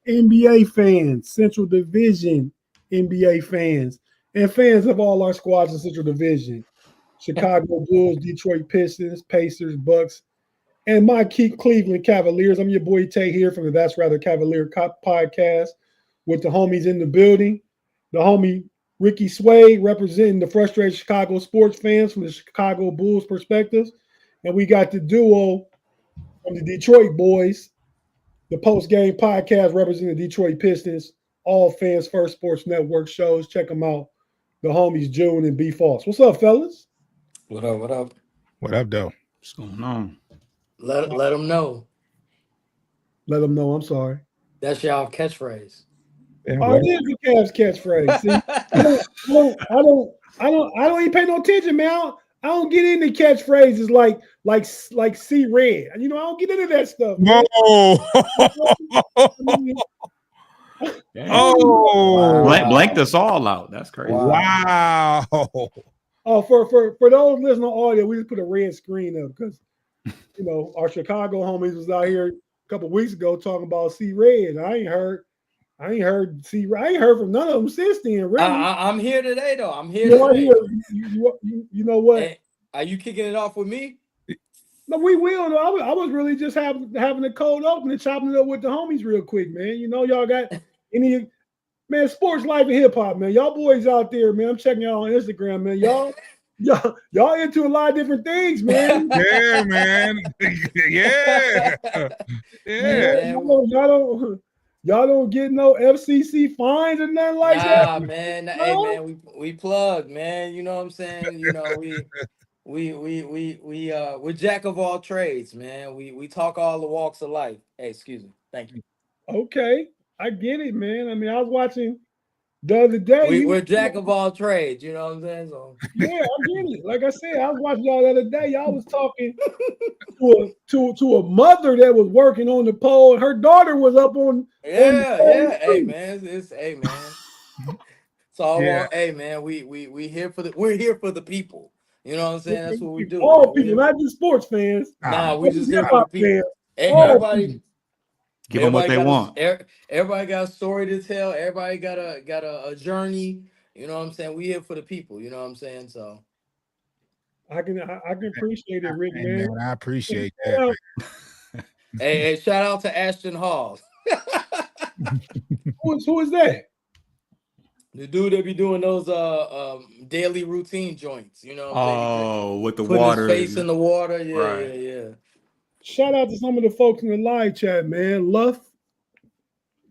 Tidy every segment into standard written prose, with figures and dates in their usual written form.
NBA fans, Central Division NBA fans, and fans of all our squads in Central Division. Chicago Bulls, Detroit Pistons, Pacers, Bucks, and my Cleveland Cavaliers. I'm your boy Tay here from the That's Rather Cavalier podcast with the homies in the building. The homie Ricky Sway representing the frustrated Chicago sports fans from the Chicago Bulls perspectives. And we got the duo from the Detroit boys, the post game podcast representing the Detroit Pistons, all fans first sports network shows. Check them out. The homies June and B False. What's up, fellas? What up? What up? What up, though? What's going on? Let them know. Let them know. I'm sorry. That's y'all catchphrase. Oh, it is the Cavs catchphrase. See, I don't even pay no attention, man. I don't get into catchphrases like see red. You know, I don't get into that stuff. Man. Blanked us all out. That's crazy. Wow. Oh, for those listening on audio, we just put a red screen up because you know our Chicago homies was out here a couple weeks ago talking about see red. I ain't heard from none of them since then. Really. I'm here today, though. I'm here today. You know what? Hey, are you kicking it off with me? No, we will. No, I was really just having the cold open and chopping it up with the homies real quick, man. You know, y'all got any sports life and hip hop, man. Y'all boys out there, man. I'm checking y'all on Instagram, man. Y'all into a lot of different things, man. Yeah, man. Yeah. Y'all don't get no FCC fines or nothing like that. Man. No? Hey, man, we plug, man. You know what I'm saying? You know, we're jack of all trades, man. We talk all the walks of life. Hey, excuse me. Thank you. Okay, I get it, man. I mean, I was watching the other day. We're jack of all trades. You know what I'm saying? So yeah, I get it. Like I said, I was watching y'all the other day. Y'all was talking to a mother that was working on the pole, and her daughter was up on. Yeah. Hey, man. Hey, man. It's all hey, man. We're here for the people. You know what I'm saying? That's what we do. All people, not just sports fans. Nah, we just here for the people. Everybody. Give them what they want. Everybody got a story to tell. Everybody got a journey. You know what I'm saying? We here for the people. You know what I'm saying? So I can appreciate it, Rick, man. I appreciate that. Hey, shout out to Ashton Hall. Who is that? The dude that be doing those daily routine joints. You know what I'm saying? With the putting water. His face in the water. Yeah, right. yeah. Shout out to some of the folks in the live chat, man. Luff,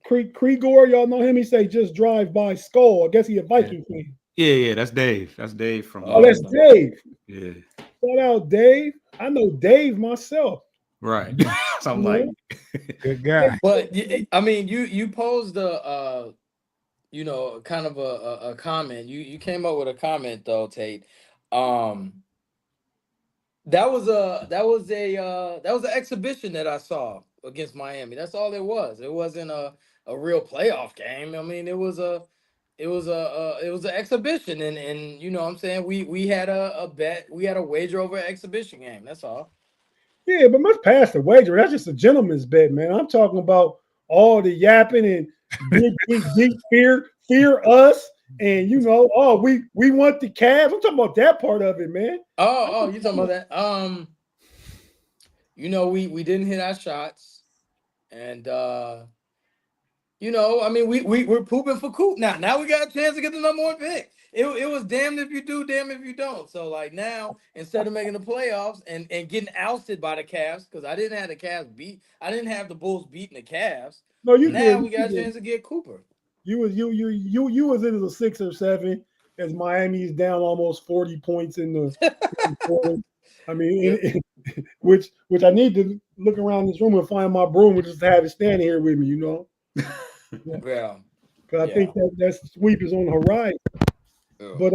Krigor, y'all know him. He say just drive by Skull. I guess he a Viking fan. Yeah, that's Dave. That's Dave from. Oh, that's Dave. Yeah. Shout out Dave. I know Dave myself. Right. So I'm like, good guy. But I mean, you posed a kind of a comment. You came up with a comment though, Tate. That was an exhibition that I saw against Miami. That's all it was. It wasn't a real playoff game. I mean, it was an exhibition, and you know what I'm saying, we had a bet, we had a wager over an exhibition game. That's all. Yeah, but much past the wager. That's just a gentleman's bet, man. I'm talking about all the yapping and big fear us. And you know, we want the Cavs. I'm talking about that part of it, man. Oh, you talking about that? You know, we didn't hit our shots, and you know, I mean, we're pooping for Coop now. Now we got a chance to get the number one pick. It was damned if you do, damn if you don't. So like now, instead of making the playoffs and getting ousted by the Cavs, because I didn't have the Cavs beat, I didn't have the Bulls beating the Cavs. No, you now did. We got a chance to get Cooper. You was in as a 6 or 7 as Miami's down almost 40 points in the quarter. I mean, which I need to look around this room and find my broom and just have it standing here with me, you know. Yeah. Because I think that sweep is on the horizon. But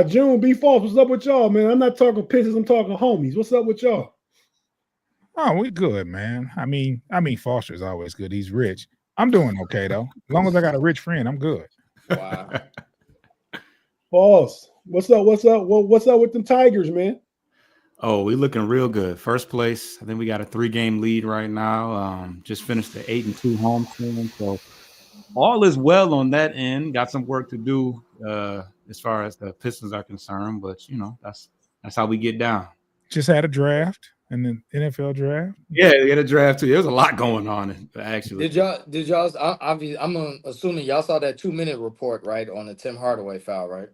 June B False, what's up with y'all, man? I'm not talking Pistons, I'm talking homies. What's up with y'all? Oh, we good, man. I mean, Foster's always good. He's rich. I'm doing okay though. As long as I got a rich friend, I'm good. Wow. False. What's up? What's up with them Tigers, man? Oh, we looking real good. First place. I think we got a 3-game lead right now. Just finished the 8-2 home team. So all is well on that end. Got some work to do as far as the Pistons are concerned, but that's how we get down. Just had a draft and then NFL draft. Yeah, they had a draft too. There was a lot going on actually. Did y'all? I'm assuming y'all saw that 2-minute report, right, on the Tim Hardaway foul, right?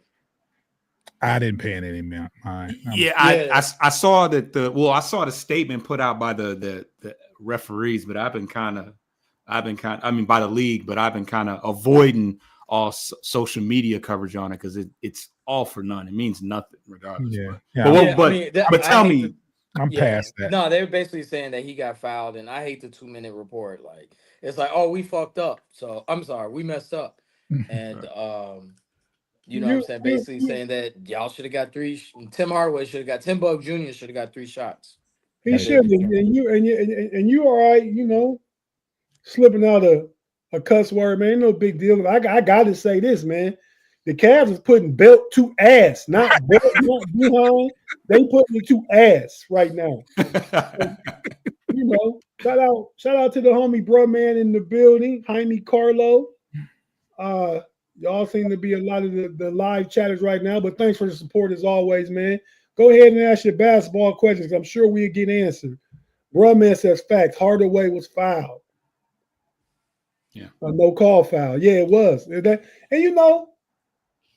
I didn't pay it any mind. Yeah, I saw that I saw the statement put out by the referees, but I've been kind of by the league, but I've been kind of avoiding all social media coverage on it because it's all for none. It means nothing regardless. But tell me. I'm past that. No, they were basically saying that he got fouled, and I hate the 2-minute report. Like, it's like, oh, we fucked up. So I'm sorry, we messed up. And you know what I'm saying? Basically saying that y'all should have got 3. Tim Hardaway should have got, Tim Bug Jr. should have got 3 shots. He should have. And you all right, slipping out a cuss word, man. Ain't no big deal. I got to say this, man. The Cavs is putting belt to ass, not belt, not behind. They putting it to ass right now. Shout out to the homie bro man in the building, Jaime Carlo. Y'all seem to be a lot of the live chatters right now, but thanks for the support as always, man. Go ahead and ask your basketball questions. I'm sure we'll get answered. Bro man says facts. Hardaway was fouled. Yeah. A no call foul. Yeah, it was.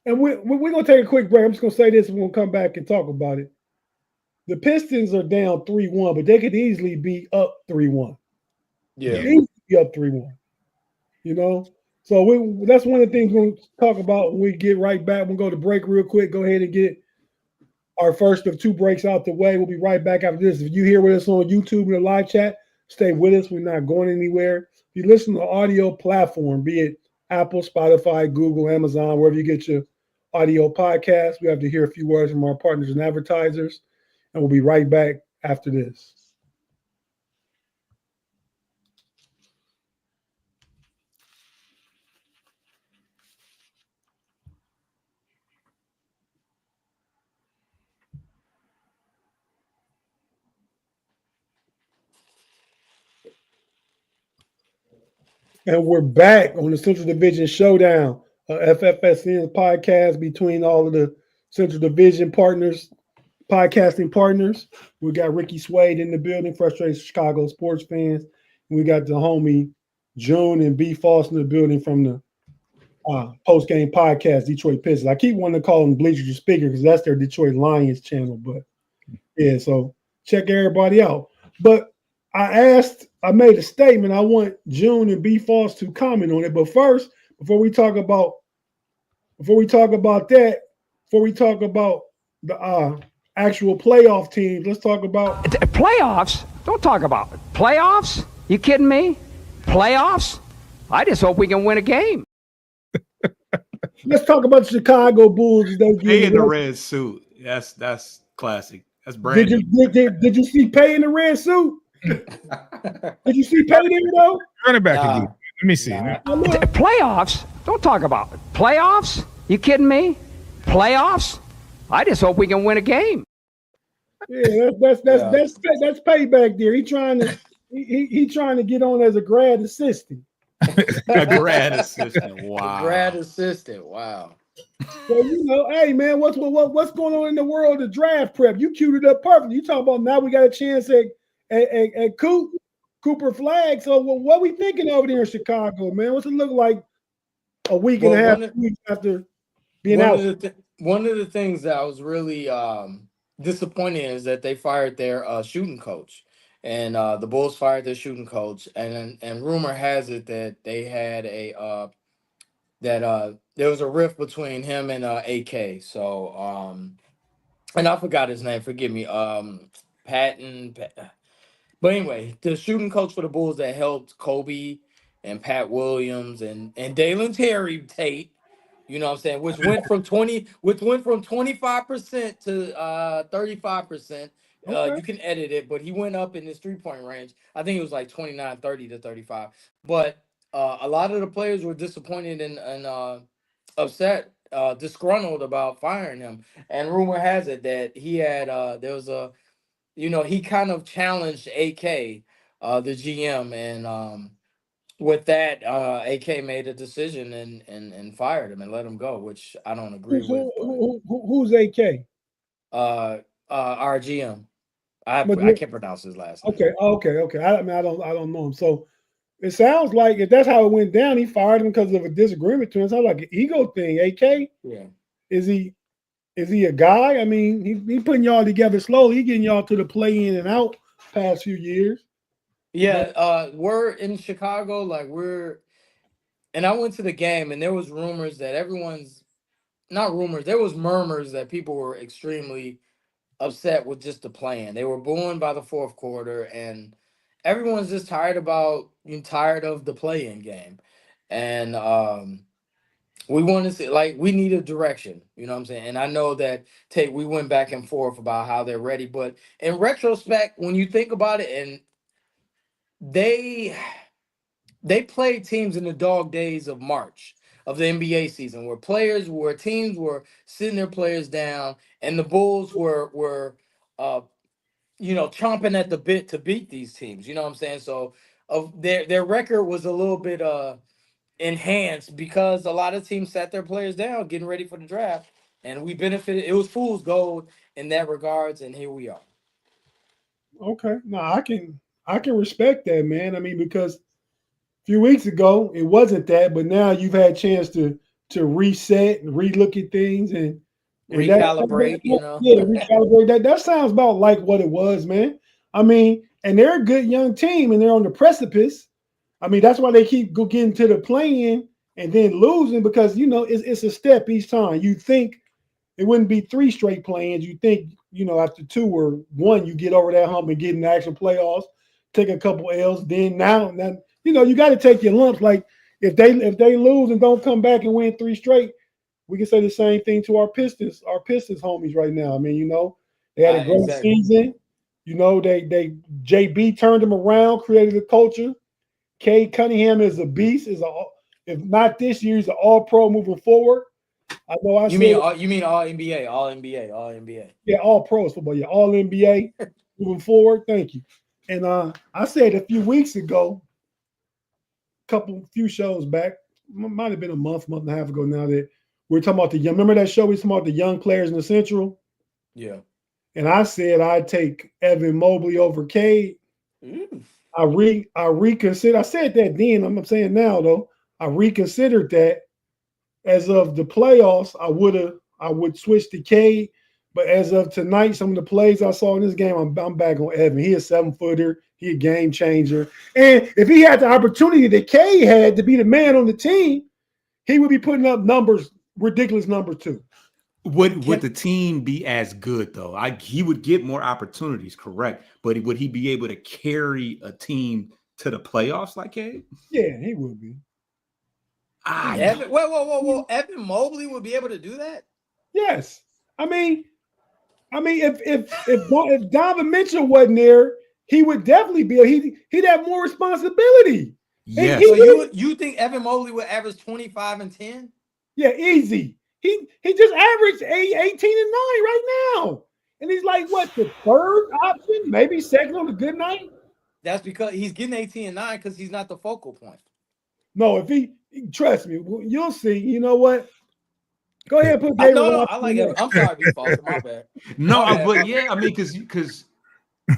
And we're going to take a quick break. I'm just going to say this and we'll come back and talk about it. The Pistons are down 3-1, but they could easily be up 3-1. Yeah. Easily be up 3-1. So that's one of the things we're going to talk about when we get right back. We'll go to break real quick. Go ahead and get our first of 2 breaks out the way. We'll be right back after this. If you here with us on YouTube in the live chat, stay with us. We're not going anywhere. If you listen to the audio platform, be it Apple, Spotify, Google, Amazon, wherever you get your audio podcast, we have to hear a few words from our partners and advertisers, and we'll be right back after this. And we're back on the Central Division Showdown, FFSN podcast between all of the Central Division partners, podcasting partners. We got Ricky Swade in the building, frustrated Chicago sports fans. And we got the homie June and B. Foss in the building from the post-game podcast, Detroit Pistons. I keep wanting to call them Bleacher to Speaker because that's their Detroit Lions channel. But yeah, so check everybody out. But I made a statement. I want June and B. Foss to comment on it. But first, before we talk about the actual playoff teams, let's talk about playoffs. Don't talk about it. Playoffs? You kidding me? Playoffs? I just hope we can win a game. Let's talk about the Chicago Bulls. Pay in the red suit. That's classic. That's brand new. Did you see Pay in the red suit? Did you see Pay there though? Run it back again. Let me see. Playoffs? Don't talk about it. Playoffs? You kidding me? Playoffs? I just hope we can win a game. Yeah, that's payback there. He trying to get on as a grad assistant. A grad assistant. Wow. Grad assistant. Wow. So hey man, what's going on in the world of draft prep? You queued it up perfect. You talking about now we got a chance at Cooper Flag. So what we thinking over there in Chicago, man? What's it look like a week and a half after being out? One of the things that I was really disappointed in is that they fired their shooting coach, and the Bulls fired their shooting coach, and rumor has it that they had there was a rift between him and AK. So and I forgot his name. Forgive me. Patton. But anyway, the shooting coach for the Bulls that helped Kobe and Pat Williams and Dalen Terry Tate, you know what I'm saying, which went from 25% to 35%. You can edit it, but he went up in his 3-point range. I think it was like 29, 30 to 35. But a lot of the players were disappointed and upset, disgruntled about firing him. And rumor has it that he had there was a he kind of challenged AK, the GM, and with that, AK made a decision and fired him and let him go, which I don't agree with. But Who's AK? Our GM, I But can't pronounce his last name. okay. I mean, I don't know him. So it sounds like if that's how it went down, he fired him because of a disagreement to him. It sounds like an ego thing. AK, Yeah. is he a guy? I mean, he putting y'all together slowly. He getting y'all to the play in and out past few years. Yeah, we're in Chicago, and I went to the game, and there was rumors that not rumors, there was murmurs that people were extremely upset with just the plan. They were booing by the fourth quarter, and everyone's just tired of the play-in game, and we want to see, we need a direction. You know what I'm saying? And I know that we went back and forth about how they're ready, but in retrospect, when you think about it, and they played teams in the dog days of March of the NBA season, where teams were sitting their players down, and the Bulls were chomping at the bit to beat these teams. You know what I'm saying? So of their record was a little bit enhanced because a lot of teams sat their players down getting ready for the draft, and we benefited. It was fool's gold in that regards, and here we are. Okay, no, I can respect that, man. I mean, because a few weeks ago it wasn't that, but now you've had a chance to reset and relook at things and Recalibrate, yeah, recalibrate that. That sounds about like what it was, man. I mean, and they're a good young team, and they're on the precipice. I mean, that's why they keep getting to the play-in and then losing because it's a step each time. You think it wouldn't be 3 straight play-ins. You think after 2 or 1, you get over that hump and get in the actual playoffs, take a couple L's. Then you got to take your lumps. Like if they lose and don't come back and win 3 straight, we can say the same thing to our Pistons homies right now. I mean, they had a great season. They JB turned them around, created a culture. Cade Cunningham is a beast. If not this year, he's an All-Pro moving forward. I know you mean all NBA, all NBA, all NBA. Yeah, All Pros football. Yeah, All NBA moving forward. Thank you. And I said a few weeks ago, few shows back, might have been a month and a half ago now, that we're talking about the young. Remember that show we talking about the young players in the Central? Yeah. And I said I'd take Evan Mobley over Cade. I reconsider. I said that then. I'm saying now though. I reconsidered that. As of the playoffs, I would switch to Cade. But as of tonight, some of the plays I saw in this game, I'm back on Evan. He is 7-footer. He a game changer. And if he had the opportunity that Cade had to be the man on the team, he would be putting up ridiculous numbers too. Would the team be as good though? He would get more opportunities, correct? But would he be able to carry a team to the playoffs like Cade? Yeah, he would be. Evan, whoa! Evan Mobley would be able to do that? Yes. I mean, if Donovan Mitchell wasn't there, he would definitely be. He'd have more responsibility. Yeah. So you think Evan Mobley would average 25 and 10? Yeah, easy. He just averaged 18 and 9 right now, and he's like what, the third option, maybe second on a good night. That's because he's getting 18 and 9 because he's not the focal point. No, if he trust me, you'll see. You know what? Go ahead and put David. No, I like it. I'm sorry, B. Foster. My bad. But yeah, I mean, because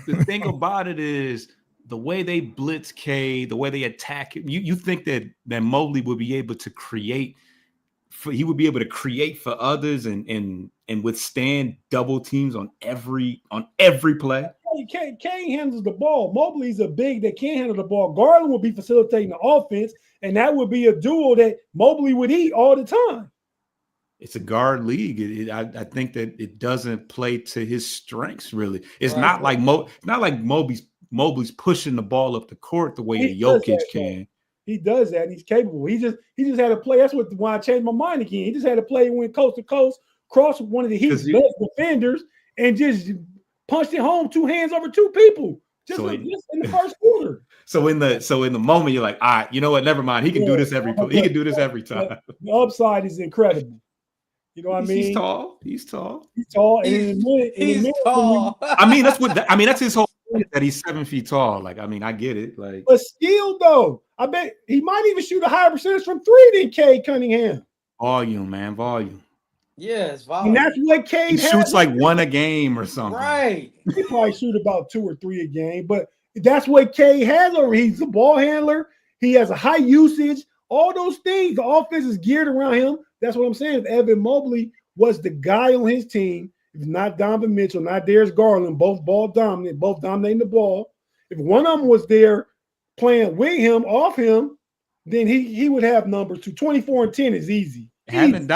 the thing about it is the way they blitz K, the way they attack him. You think that Mobley would be able to create? He would be able to create for others and withstand double teams on every play. Kane handles the ball. Mobley's a big that can't handle the ball. Garland will be facilitating the offense, and that would be a duel that Mobley would eat all the time. It's a guard league. I think that it doesn't play to his strengths really. It's not like Mobley's pushing the ball up the court the way a Jokic can. He does that. And he's capable. He just had to play. That's why I changed my mind again. He just had to play, went coast to coast, cross one of the Heat's best defenders, and just punched it home 2 hands over 2 people just in the first quarter. So in the moment, you're like, all right, you know what? Never mind. He can do this every time. The upside is incredible. You know what I mean? He's tall. He's tall. He's tall. And in a minute, He's tall. I mean, that's his whole point, that he's 7 feet tall. Like, I mean, I get it. Like, but skill though, I bet he might even shoot a higher percentage from three than Cade Cunningham. volume, man, volume. Yeah, it's And volume. that's what Cade He shoots like 1 a game or something. Right. He probably shoot about 2 or 3 a game, but that's what Cade has over. He's a ball handler. He has a high usage. All those things, the offense is geared around him. That's what I'm saying. If Evan Mobley was the guy on his team, if not Donovan Mitchell, not Darius Garland, both ball dominant, both dominating the ball. If one of them was there playing with him, off him, then he would have numbers to 24 and 10 is easy. Having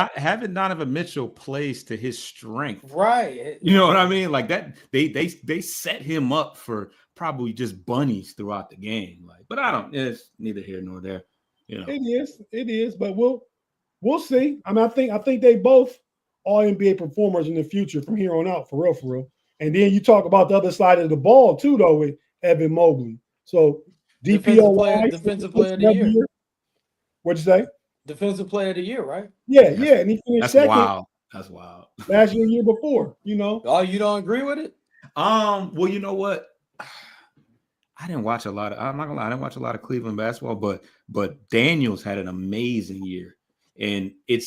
Donovan Mitchell plays to his strength. Right. You know what I mean? Like that, they set him up for probably just bunnies throughout the game. Like, but it's neither here nor there. You know. It is, but we'll see. I mean, I think they both all NBA performers in the future from here on out, for real. And then you talk about the other side of the ball too, though, with Evan Mobley. So DPOY, defensive player of the year. What'd you say? Defensive player of the year, right? Yeah, and he finished second. Wild. That's wild. Last year before, you know. Oh, you don't agree with it? Well, you know what? I didn't watch a lot of. I'm not gonna lie, I didn't watch a lot of Cleveland basketball, but Daniels had an amazing year, and it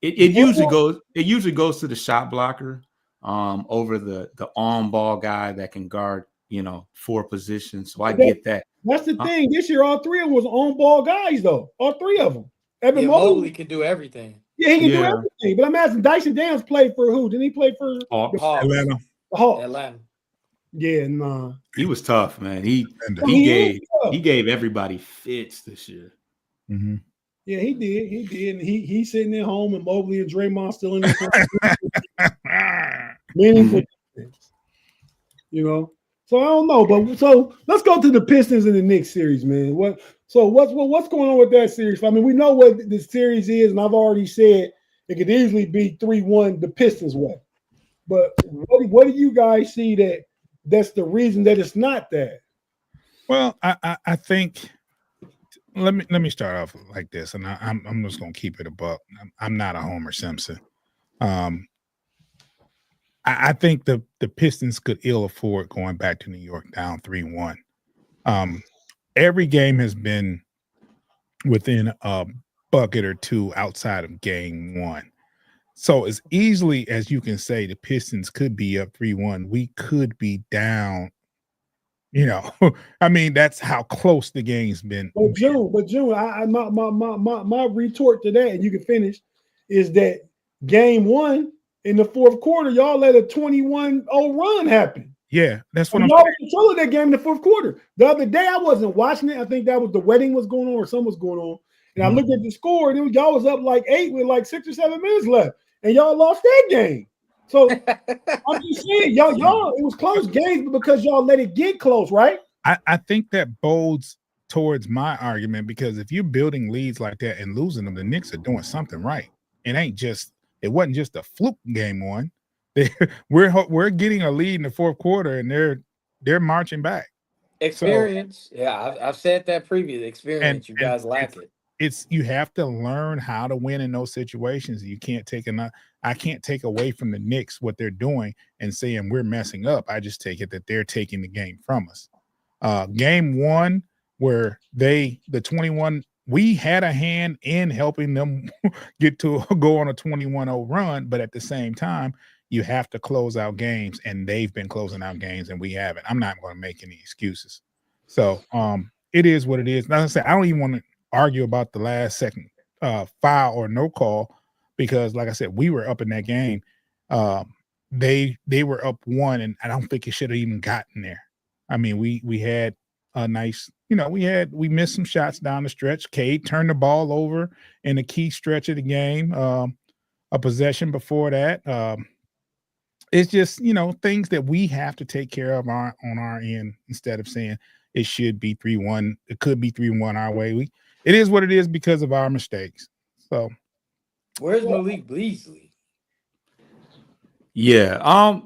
usually goes to the shot blocker, over the on ball guy that can guard, 4 positions. So I get that. That's the thing. This year, all 3 of them was on ball guys, though. All 3 of them. Evan Mobley can do everything. Yeah, he can do everything. But I'm asking, Dyson Daniels played for who? Didn't he play for Atlanta? Atlanta. Yeah, nah. He was tough, man. He gave everybody fits this year. Mm-hmm. Yeah, he did. And he's sitting at home, and Mobley and Draymond still in the meaningful things. So I don't know, but so let's go to the Pistons and the Knicks series, man. What's going on with that series? I mean, we know what the series is, and I've already said it could easily be 3-1 the Pistons way. But what do you guys see that's the reason that it's not that? Well, I think let me start off like this, and I'm just gonna keep it a buck. I'm not a Homer Simpson. I think the Pistons could ill afford going back to New York down 3-1. Every game has been within a bucket or two outside of game 1. So as easily as you can say the Pistons could be up 3-1, we could be down. I mean, that's how close the game's been. But June, my retort to that, and you can finish, is that game 1 in the fourth quarter, y'all let a 21-0 run happen. Yeah, that's what y'all was controlling that game in the fourth quarter. The other day, I wasn't watching it. I think that was the wedding was going on or something was going on. And I looked at the score, and y'all was up like 8 with like 6 or 7 minutes left. And y'all lost that game. So I'm just saying, y'all, it was close games because y'all let it get close, right? I think that bodes towards my argument, because if you're building leads like that and losing them, the Knicks are doing something right. It wasn't just a fluke game 1. We're getting a lead in the fourth quarter, and they're marching back. Experience, yeah, I've said that previously. Experience, you guys lack it. You have to learn how to win in those situations. You can't I can't take away from the Knicks what they're doing and saying we're messing up. I just take it that they're taking the game from us. Game 1, where the 21, we had a hand in helping them go on a 21-0 run, but at the same time, you have to close out games, and they've been closing out games, and we haven't. I'm not going to make any excuses. So it is what it is. Like I said, I don't even want to argue about the last second foul or no call, because like I said, we were up in that game. They were up 1, and I don't think it should have even gotten there. I mean, we had a nice, we missed some shots down the stretch. Cade turned the ball over in a key stretch of the game, a possession before that. It's just, things that we have to take care of on our end, instead of saying it should be 3-1. It could be 3-1 our way. It is what it is because of our mistakes. So, where's Malik Beasley? Yeah.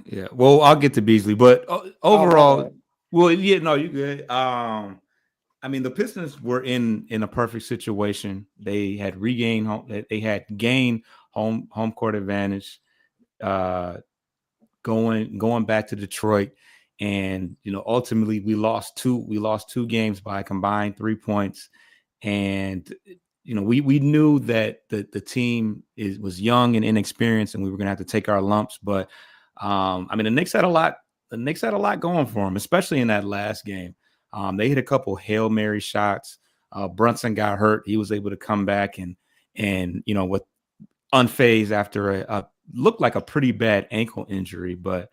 Yeah. Well, I'll get to Beasley, but overall, well, yeah, no, you good. I mean, the Pistons were in a perfect situation. They had regained home. They had gained home court advantage. Going back to Detroit, and ultimately we lost two games by a combined 3 points, and we knew that the team was young and inexperienced, and we were going to have to take our lumps. But I mean, the Knicks had a lot going for them, especially in that last game. They hit a couple Hail Mary shots. Brunson got hurt. He was able to come back and with unfazed after a looked like a pretty bad ankle injury. But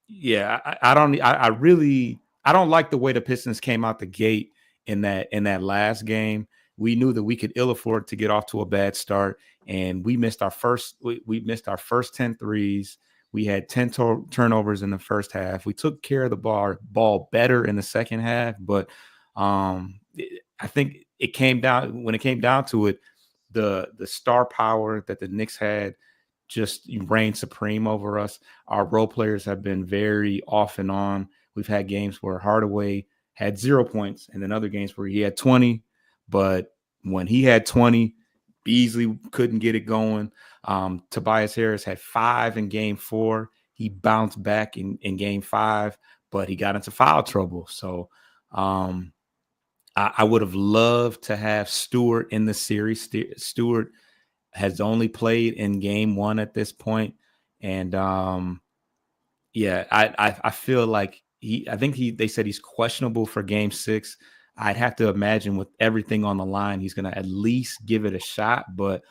yeah, I don't like the way the Pistons came out the gate in that last game. We knew that we could ill afford to get off to a bad start, and we missed our first 10 threes. We had 10 turnovers in the first half. We took care of the ball better in the second half, but I think when it came down to it, the star power that the Knicks had just reigned supreme over us. Our role players have been very off and on. We've had games where Hardaway had 0 points, and then other games where he had 20. But when he had 20, Beasley couldn't get it going. Tobias Harris had 5 in game 4. He bounced back in game 5, but he got into foul trouble. So I would have loved to have Stewart in the series. Stewart has only played in game 1 at this point. And I feel like they said he's questionable for game 6. I'd have to imagine with everything on the line, he's going to at least give it a shot. But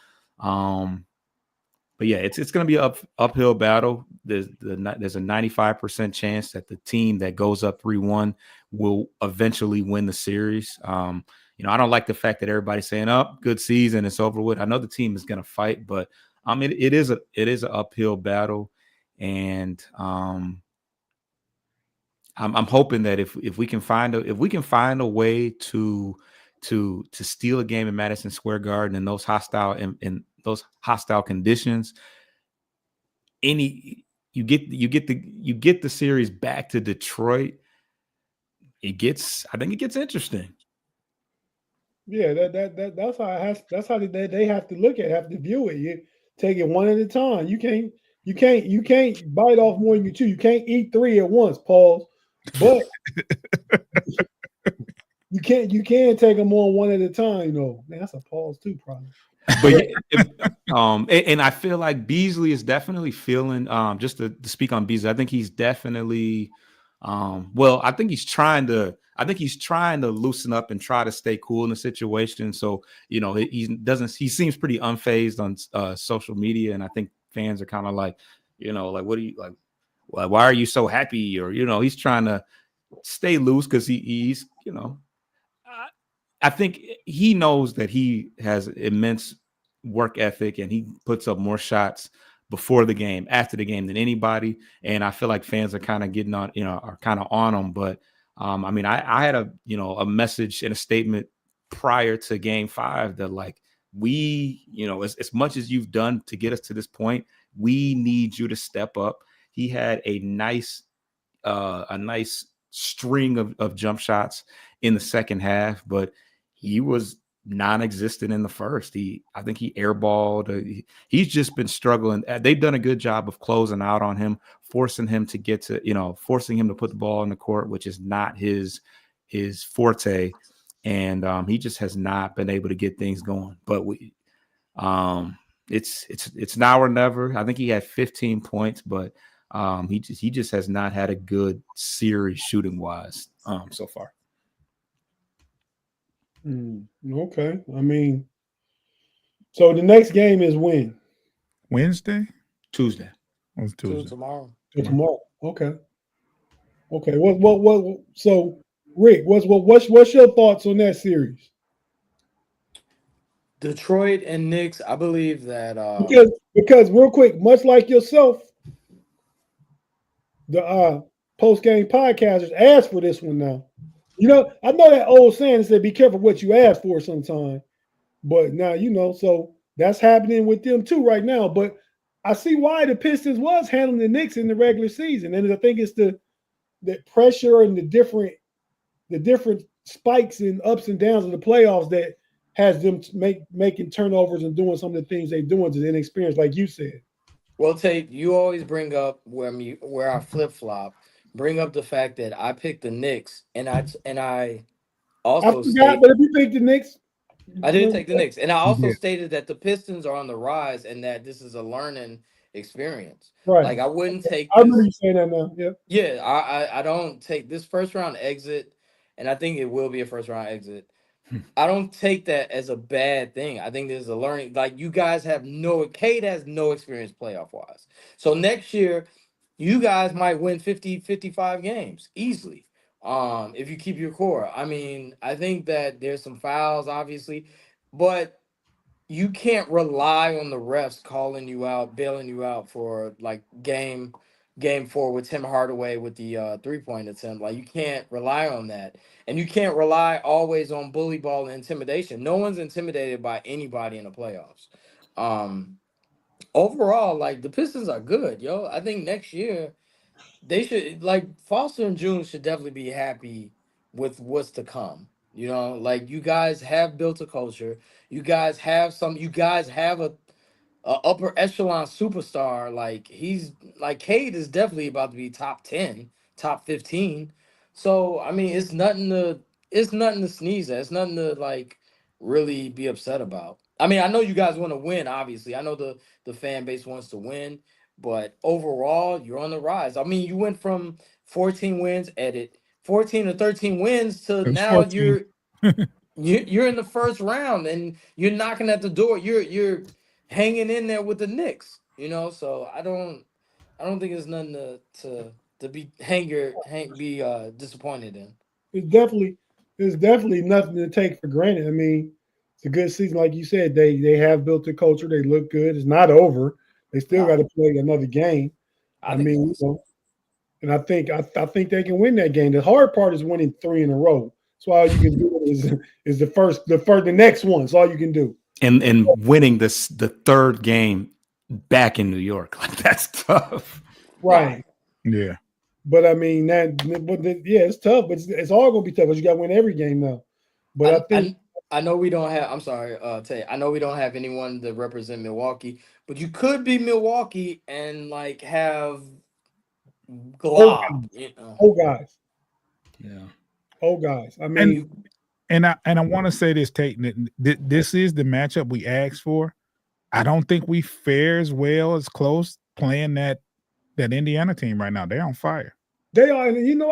yeah, it's going to be an uphill battle. There's a 95% chance that the team that goes up 3-1 will eventually win the series. I don't like the fact that everybody's saying, "Oh, good season, it's over with." I know the team is going to fight, but it is an uphill battle, and I'm hoping that if we can find a way to steal a game in Madison Square Garden in those hostile conditions, you get the series back to Detroit. I think it gets interesting. Yeah, that's how they have to look at it, have to view it. You take it one at a time. You can't bite off more than you chew. You can't eat 3 at once, Paul. But you can take them on one at a time, though. Man, that's a pause too, probably. But and I feel like Beasley is definitely feeling. Just to speak on Beasley, I think he's definitely. I think he's trying to loosen up and try to stay cool in the situation. So he seems pretty unfazed on social media, and I think fans are kind of like, what do you like? Why are you so happy? Or he's trying to stay loose because he's I think he knows that he has immense work ethic, and he puts up more shots before the game, after the game than anybody. And I feel like fans are kind of getting on, are kind of on him. But I mean, I had a message and a statement prior to game 5 that like, we, as much as you've done to get us to this point, we need you to step up. He had a nice string of jump shots in the second half, but he was non-existent in the first. I think he airballed. He's just been struggling. They've done a good job of closing out on him, forcing him to forcing him to put the ball in the court, which is not his forte. And he just has not been able to get things going. But it's now or never. I think he had 15 points, but he just has not had a good series shooting wise so far. Okay. I mean, so the next game is when? Wednesday? Tuesday. It's Tuesday. Tomorrow. Tomorrow. Okay. What? So, Rick, what's your thoughts on that series? Detroit and Knicks, I believe that because real quick, much like yourself, the post-game podcasters asked for this one now. I know that old saying that said, "Be careful what you ask for" sometime. But now, so that's happening with them too right now. But I see why the Pistons was handling the Knicks in the regular season. And I think it's the pressure and the different spikes and ups and downs of the playoffs that has them making turnovers and doing some of the things they're doing to inexperience, like you said. Well, Tate, you always bring up where I flip flop. Bring up the fact that I picked the Knicks, and I I also forgot, state but if you pick the Knicks, I did take the Knicks, and I also did. stated that the Pistons are on the rise, and that this is a learning experience. right. Like I wouldn't take I remember this. you saying that now. Yeah. Yeah, I don't take this first round exit, and I think it will be a first round exit. I don't take that as a bad thing. I think there's a learning. Like you guys have Cade has no experience playoff wise. So next year, you guys might win 50, 55 games easily. If you keep your core. I mean, I think that there's some fouls, obviously, but you can't rely on the refs calling you out, bailing you out for like game 4 with Tim Hardaway with the 3-point attempt. Like you can't rely on that. And you can't rely always on bully ball and intimidation. No one's intimidated by anybody in the playoffs. Overall, like the Pistons are good, yo. I think next year they should like Foster and June should definitely be happy with what's to come. You know, like you guys have built a culture. You guys have a upper echelon superstar. Like he's like Cade is definitely about to be top 10, top 15. So I mean, it's nothing to sneeze at. It's nothing to like really be upset about. I mean, I know you guys want to win. Obviously, I know the fan base wants to win, but overall, you're on the rise. I mean, you went from 14 wins, 14 or 13 wins to It was now 14. you're in the first round and you're knocking at the door. You're hanging in there with the Knicks, you know. So I don't think it's nothing to be disappointed in. It's definitely nothing to take for granted. I mean, it's a good season, like you said. They have built a culture. They look good. It's not over. They still got to play another game. I think mean, and I think they can win that game. The hard part is winning 3 in a row. So all you can do is the next one. That's all you can do. And winning the third game back in New York, like that's tough. Right. Yeah. But I mean it's tough. But it's all gonna be tough because you got to win every game now. But I think I know we don't have. I'm sorry, Tay. I know we don't have anyone to represent Milwaukee, but you could be Milwaukee and like have Glob. guys. Yeah. Guys. I mean, and I want to say this, Tate. This is the matchup we asked for. I don't think we fare as well as close playing that Indiana team right now. They're on fire. They are. You know,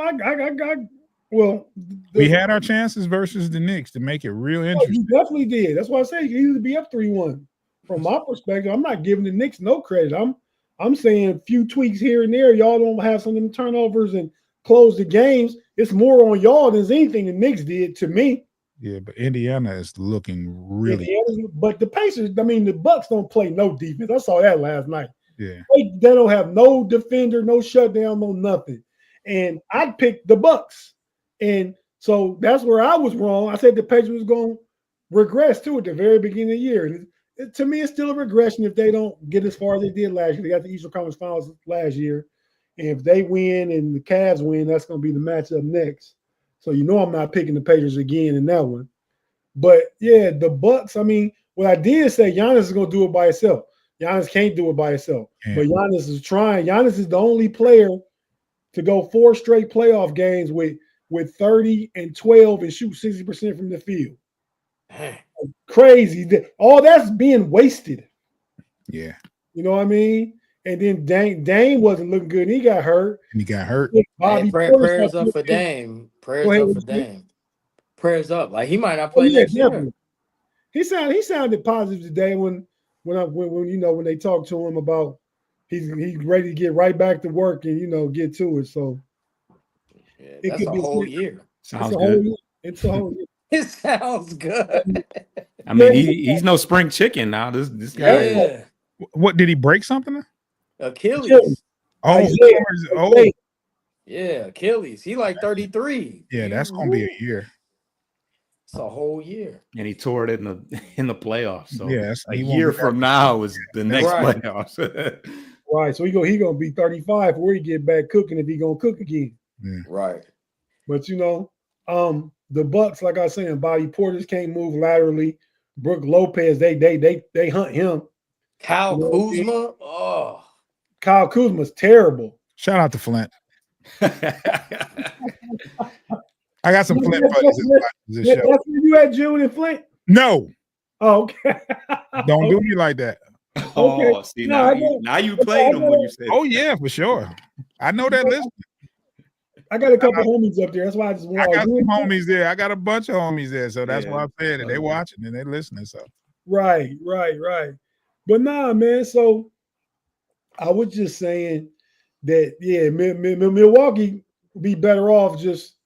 we had our chances versus the Knicks to make it real interesting. You definitely did. That's why I say you can either be up 3-1. From my perspective, I'm not giving the Knicks no credit. I'm saying a few tweaks here and there. Y'all don't have some of them turnovers and close the games. It's more on y'all than anything the Knicks did to me. Yeah, but Indiana is looking really. But the Pacers, I mean, the Bucks don't play no defense. I saw that last night. Yeah, they don't have no defender, no shutdown, no nothing. And I picked the Bucks, and so that's where I was wrong. I said the Pacers was going to regress too at the very beginning of the year. To me, it's still a regression if they don't get as far as they did last year. They got the Eastern Conference Finals last year. And if they win and the Cavs win, that's going to be the matchup next. So you know I'm not picking the Pacers again in that one. But, yeah, the Bucks, I mean, what I did say, Giannis is going to do it by himself. Giannis can't do it by himself. Yeah. But Giannis is trying. Giannis is the only player to go 4 straight playoff games with 30 and 12 and shoot 60% from the field. Crazy. All that's being wasted. Yeah. You know what I mean? And then Dame wasn't looking good. He got hurt. Prayers up for Dame. Prayers up for Dame. Prayers up. Like he might not play next year. He sounded positive today when they talked to him about he's ready to get right back to work and get to it. So it could be a whole year. Sounds good. It's a whole year. It sounds good. I mean, he's no spring chicken now. This guy. Yeah. What did he break something? Achilles. Yeah, Achilles. He like 33. Yeah, that's gonna be a year. It's a whole year. And he tore it in the playoffs. So yeah, a year from now is the next playoffs. Right. So he gonna be 35 before he get back cooking if he gonna cook again. Yeah. Right. But The Bucks, like I was saying, Bobby Portis can't move laterally. Brook Lopez, they hunt him. Kyle You know what I mean? Kuzma. Oh, Kyle Kuzma's terrible. Shout out to Flint. I got some Flint That's, buddies that watch this show. that's where you at, June and Flint? No, Oh, okay. don't do Okay. me like that. Oh, see, No, I now you played them when you said. Oh yeah, for sure. I know that list. I got a couple homies up there. That's why I just I got want. some homies there. I got a bunch of homies there, so that's Yeah. why I'm saying it. They watching and they listening. So Right. But nah, man. So I was just saying that Milwaukee be better off just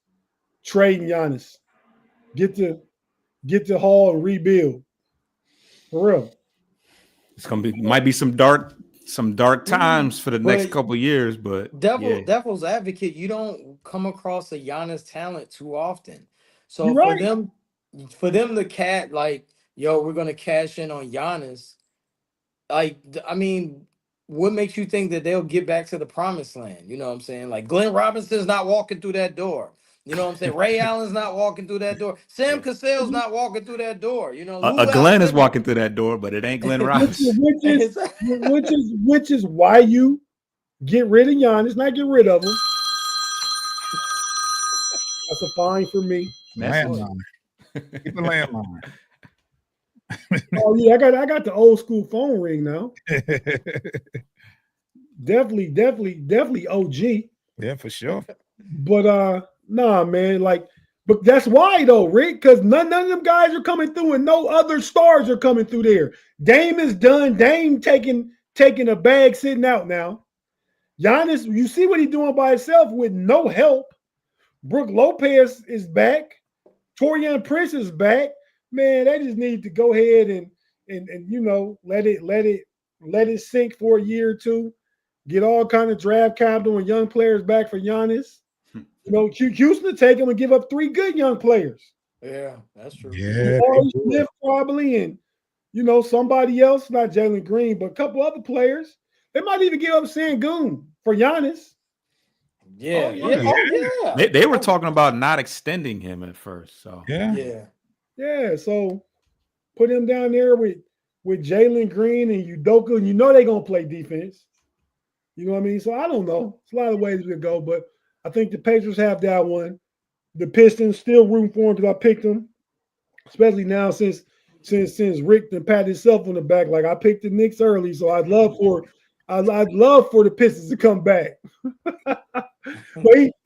trading Giannis. Get the Hall and rebuild. For real. It's might be some dark times for the next But couple of years, but devil's advocate, you don't come across a Giannis talent too often. So You're right. for them to we're gonna cash in on Giannis. I mean, what makes you think that they'll get back to the promised land? You know what I'm saying? Like Glenn Robinson's not walking through that door. You know what I'm saying? Ray Allen's not walking through that door. Sam Cassell's not walking through that door. You know, a Glenn is walking through that door, but it ain't Glenn Robinson. which is why you get rid of Giannis, not get rid of him. That's a fine for me. landline. Keep the landline. Oh yeah, I got the old school phone ring now. Definitely OG. Yeah, for sure. But nah, man, but that's why though, Rick, because none of them guys are coming through, and no other stars are coming through there. Dame is done. Dame taking a bag sitting out now. Giannis, you see what he's doing by himself with no help. Brook Lopez is back. Torian Prince is back. Man, they just need to go ahead and let it sink for a year or two. Get all kind of draft capital and young players back for Giannis. Houston to take them and give up 3 good young players. Yeah, that's true. Yeah, Smith probably, and somebody else, not Jalen Green, but a couple other players. They might even give up Sengun for Giannis. Yeah, They were talking about not extending him at first. So yeah. So put him down there with Jalen Green and Udoka, and they're gonna play defense. You know what I mean? So I don't know. It's a lot of ways we could go, but I think the Pacers have that one. The Pistons still rooting for him because I picked them, especially now since Rick done patted himself on the back. Like I picked the Knicks early, so I'd love for the Pistons to come back. But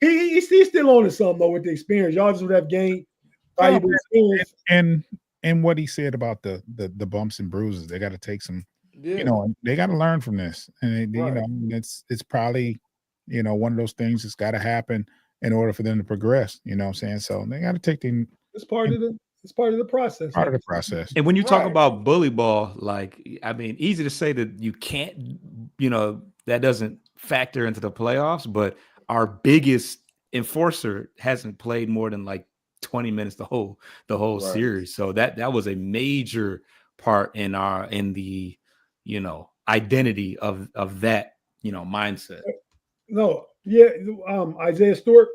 he's still on to something though with the experience. Y'all just would have gained valuable experience. And what he said about the bumps and bruises, they got to take some. They got to learn from this, and it's probably one of those things that's got to happen in order for them to progress. You know what I'm saying? So they got to take them. It's part of the process. Part of the process. And when you talk about bully ball, easy to say that you can't, that doesn't factor into the playoffs, but our biggest enforcer hasn't played more than 20 minutes the whole series. So that was a major part in the identity of that mindset. No, yeah, Isaiah Stewart.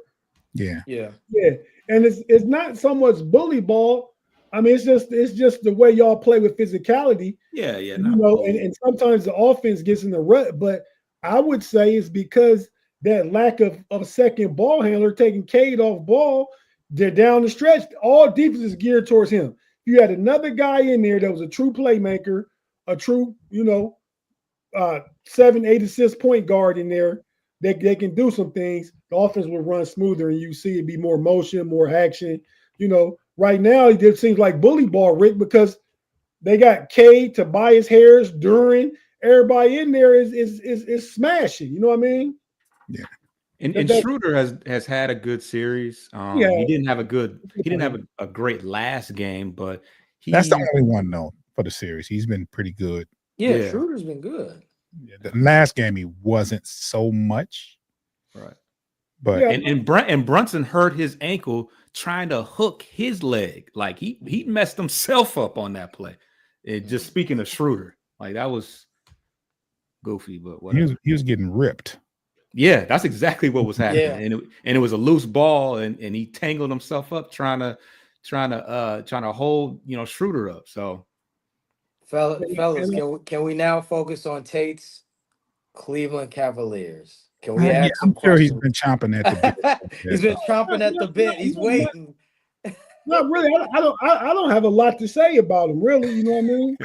Yeah. And it's not so much bully ball. I mean, it's just the way y'all play with physicality. Yeah. And sometimes the offense gets in the rut, but I would say it's because that lack of second ball handler taking Cade off ball. They're down the stretch. All defense is geared towards him. You had another guy in there that was a true playmaker, a true, 7-8 assist point guard in there. They can do some things. The offense will run smoother, and you see it be more motion, more action. Right now it seems like bully ball, Rick, because they got Cade, Tobias Harris, Duran. Everybody in there is smashing. You know what I mean? Yeah. And Schroeder has had a good series. He didn't have a great last game, but that's the only one though for the series. He's been pretty good. Yeah. Schroeder's been good. Yeah, the last game he wasn't so much. Right. But and Brunson hurt his ankle trying to hook his leg. Like he messed himself up on that play. Just speaking of Schroeder, that was goofy, but whatever. He was getting ripped. Yeah, that's exactly what was happening. Yeah. And it was a loose ball, and he tangled himself up trying to hold Schroeder up. So fellas, can we now focus on Tate's Cleveland Cavaliers? Can we ask some I'm sure he's questions? been chomping at the bit. He's been chomping at the bit. He's waiting. Not really. I don't have a lot to say about him, really. You know what I mean?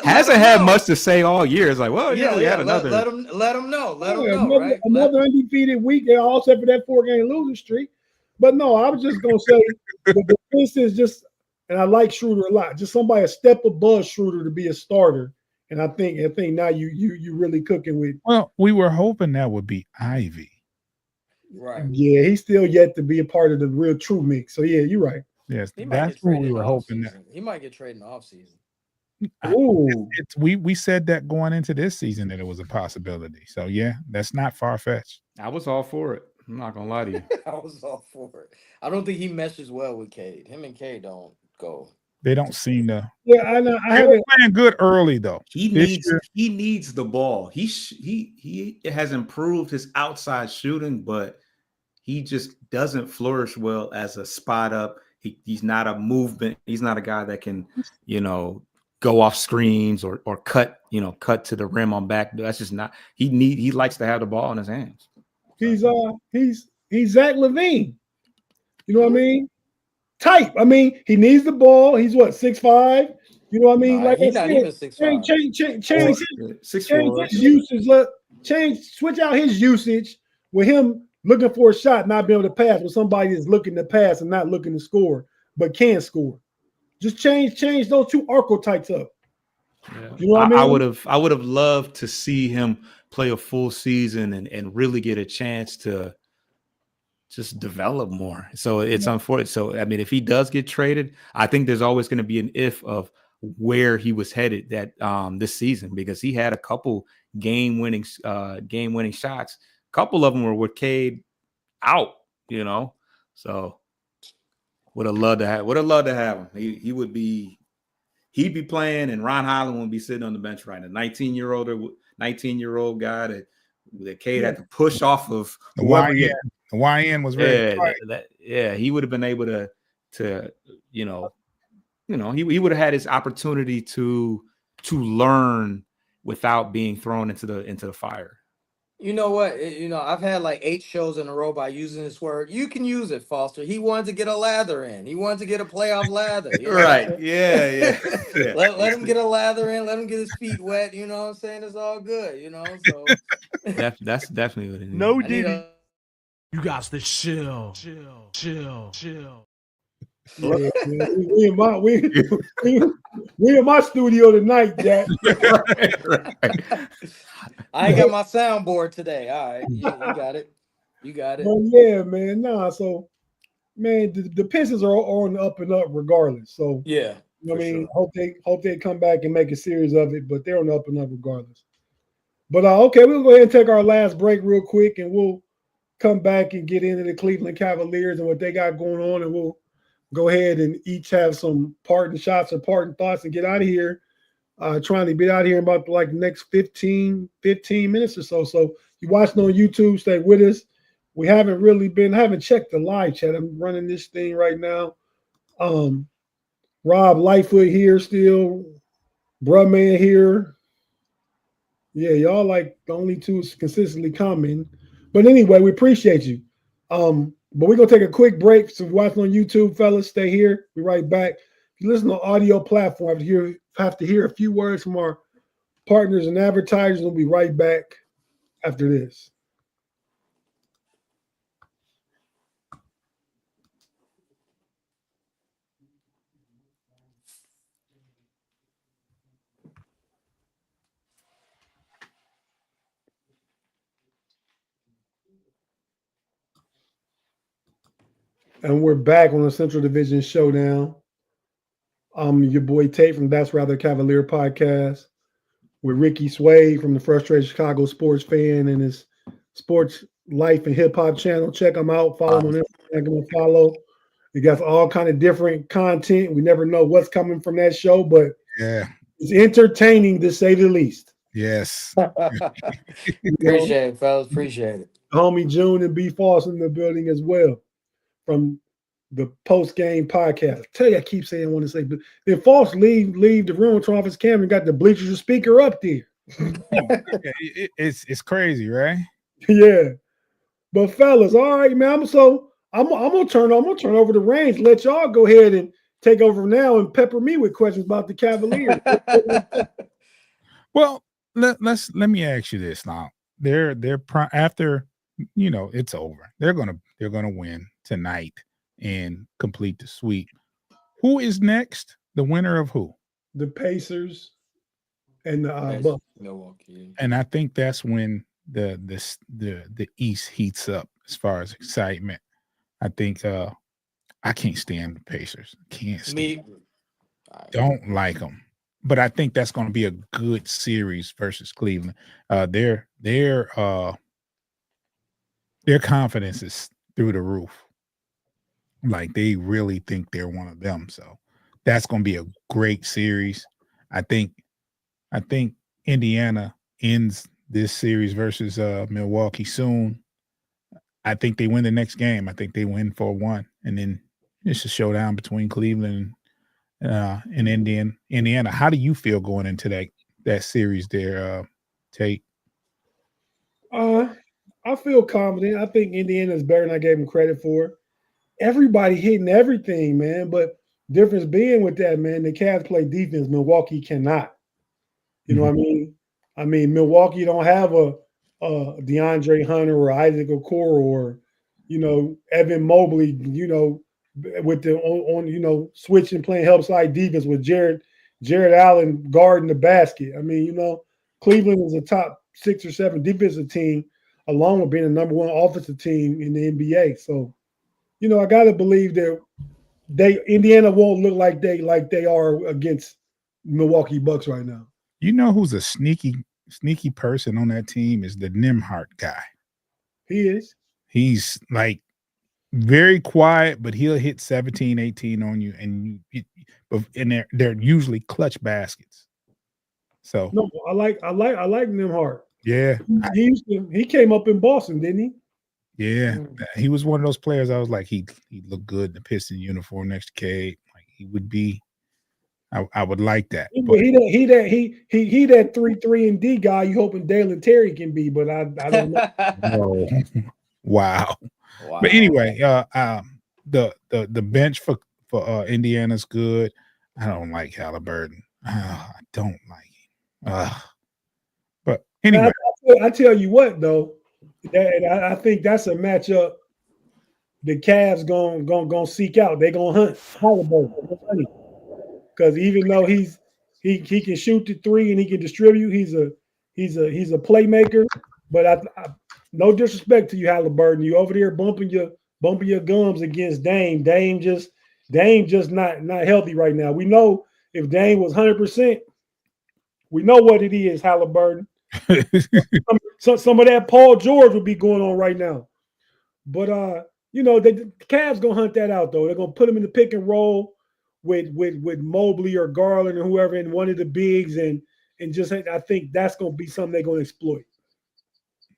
Hasn't had much to say all year. It's like, well, we had another. Let him know. Let him know. Another, Right? another undefeated week, all except for that 4-game losing streak. But no, I was just gonna say the defense is just, and I like Schroeder a lot. Just somebody a step above Schroeder to be a starter. And I think now you really cooking with. Well, we were hoping that would be Ivy. Right. Yeah, he's still yet to be a part of the real true mix. So yeah, you're right. Yes, that's what we were hoping. That he might get traded in the offseason. We said that going into this season that it was a possibility. So yeah, that's not far fetched. I was all for it. I'm not gonna lie to you. I was all for it. I don't think he meshes well with Cade. Him and Cade don't go. They don't seem to. Yeah, I know. I haven't playing good early though. He needs the ball. He has improved his outside shooting, but he just doesn't flourish well as a spot up. He's not a movement. He's not a guy that can, go off screens or cut to the rim on back. That's just not. He likes to have the ball in his hands. He's Zach LaVine. You know what I mean? Type. I mean, he needs the ball. He's what, 6'5"? You know what I mean? Like he's not even 6'5". Switch out his usage with him looking for a shot, not being able to pass, with somebody that's looking to pass and not looking to score, but can score. Just change those two archetypes up. Yeah. You know what I mean? I would have loved to see him play a full season and really get a chance to just develop more. So it's unfortunate. So I mean, if he does get traded, I think there's always going to be an if of where he was headed that this season, because he had a couple game-winning shots. A couple of them were with Cade out, So would have loved to have him. He'd be playing, and Ron Holland would be sitting on the bench right now. 19-year-old guy that Cade had to push off of the YN. The YN was very he would have been able to he would have had his opportunity to learn without being thrown into the fire. You know what? I've had like 8 shows in a row by using this word. You can use it, Foster. He wanted to get a lather in. He wanted to get a playoff lather. Right. Yeah. Let him get a lather in. Let him get his feet wet. You know what I'm saying? It's all good, So that's definitely what it is. No, Diddy. You got to chill. Yeah, we in my studio tonight, Jack. Right. I ain't got my soundboard today. All right, you got it. Well, yeah, man. So, man, the Pistons are on the up and up regardless. So, yeah, I mean, hope they come back and make a series of it, but they're on the up and up regardless. But okay, we'll go ahead and take our last break real quick, and we'll come back and get into the Cleveland Cavaliers and what they got going on, and we'll go ahead and each have some parting shots or parting thoughts and get out of here. Trying to get out of here in about like the next 15 minutes or so. So you watching on YouTube, stay with us. We haven't checked the live chat. I'm running this thing right now. Rob Lightfoot here still. Bruh Man here. Yeah, y'all like the only two consistently commenting. But anyway, we appreciate you. But we're going to take a quick break. So if you're watching on YouTube, fellas, stay here. We're right back. If you listen to audio platforms, you have to hear a few words from our partners and advertisers. We'll be right back after this. And we're back on the Central Division Showdown. I'm your boy Tate from That's Rather Cavalier podcast with Ricky Sway from the Frustrated Chicago Sports Fan and his sports life and hip hop channel. Check them out. Follow them on Instagram. Give them a follow. You got all kind of different content. We never know what's coming from that show, but yeah, it's entertaining to say the least. Yes. Appreciate it, fellas. Appreciate it. Homie June and B Falls in the building as well from the post game podcast. I tell you, I keep saying I want to say, but then Falls leave the room, turn off his camera, and got the bleachers speaker up there. It's crazy, right? Yeah. But fellas, all right, man. I'm gonna turn over the reins. Let y'all go ahead and take over now and pepper me with questions about the Cavaliers. Well, let me ask you this now. After it's over. They're gonna win tonight and complete the sweep. Who is next? The winner of who? The Pacers and the Bucks. Milwaukee. And I think that's when the East heats up as far as excitement. I think I can't stand the Pacers. Can't stand. Don't like them. But I think that's going to be a good series versus Cleveland. Their confidence is through the roof. Like they really think they're one of them. So that's going to be a great series. I think Indiana ends this series versus Milwaukee soon. I think they win the next game. I think they win 4-1, and then it's a showdown between Cleveland and Indiana. How do you feel going into that series there, Tate? I feel confident. I think Indiana is better than I gave them credit for. Everybody hitting everything, man. But difference being with that, man, the Cavs play defense. Milwaukee cannot. You know what I mean? I mean, Milwaukee don't have a DeAndre Hunter or Isaac Okoro or, Evan Mobley, with the on switching playing help side defense with Jared Allen guarding the basket. I mean, Cleveland is a top 6 or 7 defensive team, along with being the number 1 offensive team in the NBA. So, I gotta believe that Indiana won't look like they are against Milwaukee Bucks right now. You know who's a sneaky person on that team is the Nimhart guy. He is. He's like very quiet, but he'll hit 17, 18 on you, and they're usually clutch baskets. So no, I like Nimhart. Yeah, he came up in Boston, didn't he? Yeah, he was one of those players. I was like, he looked good in the Piston uniform next to Cade. Like he would be. I would like that. But he that 3 and D guy. You hoping Dalen Terry can be, but I don't know. Oh, wow. But anyway, the bench for Indiana's good. I don't like Halliburton. I don't like him. But anyway, I tell you what though, I think that's a matchup the Cavs gonna seek out. They're gonna hunt Halliburton. Because even though he can shoot the 3 and he can distribute, he's a playmaker. But I no disrespect to you, Halliburton. You over there bumping your gums against Dame. Dame just not healthy right now. We know if Dame was 100%, we know what it is, Halliburton. some of that Paul George would be going on right now. But the Cavs gonna hunt that out though. They're gonna put him in the pick and roll with Mobley or Garland or whoever in one of the bigs, and just I think that's going to be something they're going to exploit.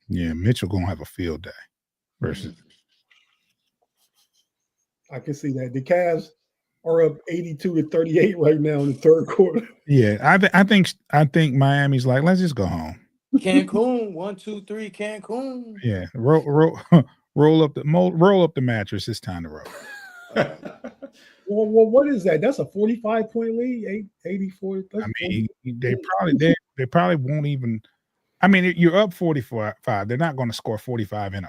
Yeah, Mitchell going to have a field day versus. I can see that. The Cavs are up 82-38 right now in the third quarter. Yeah, I think Miami's like, let's just go home. Cancun, 1, 2, 3, Cancun. Yeah, roll up the mattress. It's time to roll. Well, what is that? That's a 45-point lead, 84. I mean, they probably won't even. I mean, you're up 45. They're not going to score 45 in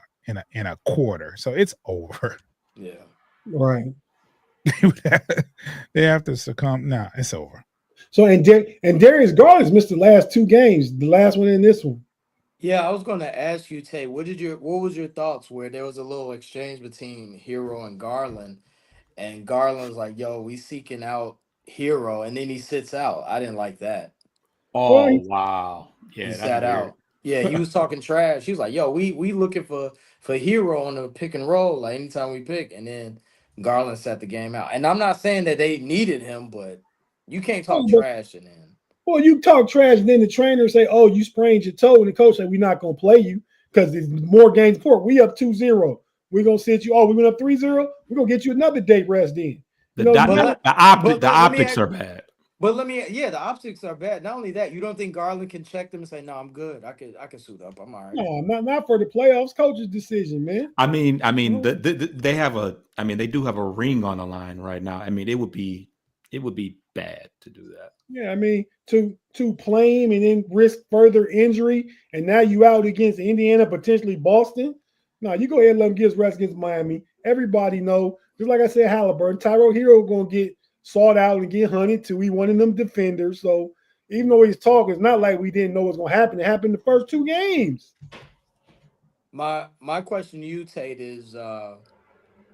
a quarter, so it's over. Yeah, right. They have to succumb. Nah, it's over. So and Darius Garland's missed the last 2 games. The last one and this one. Yeah, I was going to ask you, Tay, what was your thoughts where there was a little exchange between Hero and Garland? And Garland was like, yo, we seeking out Hero. And then he sits out. I didn't like that. Oh, wow. Yeah, he sat out. Yeah, he was talking trash. He was like, yo, we looking for Hero on the pick and roll, like anytime we pick. And then Garland sat the game out. And I'm not saying that they needed him, but you can't talk trash to him. Well, you talk trash, and then the trainer say, "Oh, you sprained your toe," and the coach say, "We're not gonna play you because there's more games for. We up 2-0. We're gonna sit you. Oh, we went up 3-0. We're gonna get you another day rest in." The optics are bad. But the optics are bad. Not only that, you don't think Garland can check them and say, "No, I'm good. I can suit up. I'm all right." No, not for the playoffs. Coach's decision, man. I mean, they have they do have a ring on the line right now. I mean, it would be bad to do that. Yeah, I mean, to play him and then risk further injury, and now you out against Indiana, potentially Boston. No, you go ahead and let him get his rest against Miami. Everybody know, just like I said, Halliburton, Tyro Hero gonna get sought out and get hunted too. He one of them defenders. So even though he's talking, it's not like we didn't know what's gonna happen. It happened the first 2 games. My question to you, Tate, is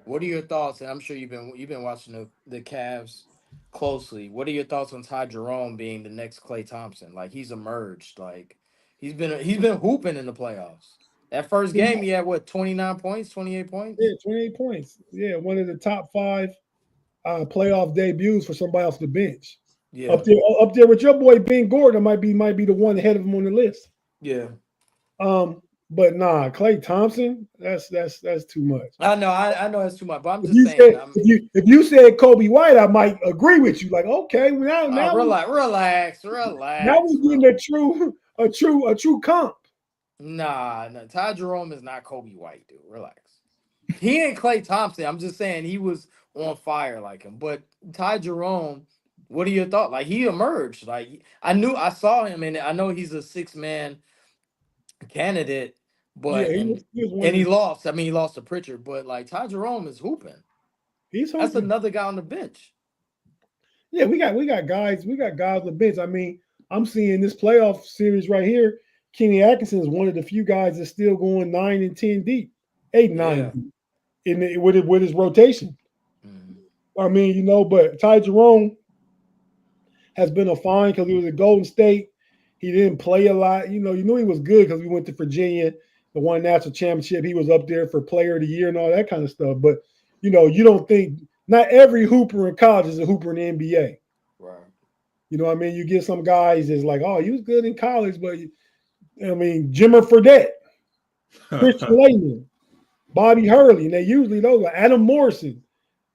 what are your thoughts? And I'm sure you've been watching the Cavs closely. What are your thoughts on Ty Jerome being the next Klay Thompson? Like, he's emerged. Like, he's been hooping in the playoffs. That first game, he had 29 points, 28 points? Yeah, 28 points. Yeah, one of the top 5 playoff debuts for somebody off the bench. Yeah. Up there with your boy Ben Gordon might be the one ahead of him on the list. Yeah. But nah, Klay Thompson, that's too much. I know that's too much, but I'm just saying. If you said Kobe White, I might agree with you. Like, okay, now relax. Now we're getting a true comp. Nah, Ty Jerome is not Kobe White, dude. Relax. He ain't Klay Thompson. I'm just saying he was on fire like him. But Ty Jerome, what are your thoughts? Like, he emerged. Like, I saw him, and I know he's a 6-man candidate, but he lost. I mean, he lost to Pritchard, but like, Ty Jerome is hooping. He's hooping. That's another guy on the bench. Yeah, we got guys on the bench. I mean, I'm seeing this playoff series right here. Kenny Atkinson is one of the few guys that's still going 9 and 10 deep, 8 and 9 deep with his rotation. Mm-hmm. I mean, but Ty Jerome has been a find because he was at Golden State. He didn't play a lot. You knew he was good because we went to Virginia, the one national championship. He was up there for player of the year and all that kind of stuff. But, you don't think not every hooper in college is a hooper in the NBA. Right. You know what I mean? You get some guys that's like, oh, he was good in college, but Jimmer Fredette, Christian Laettner, Bobby Hurley, and they usually those are Adam Morrison.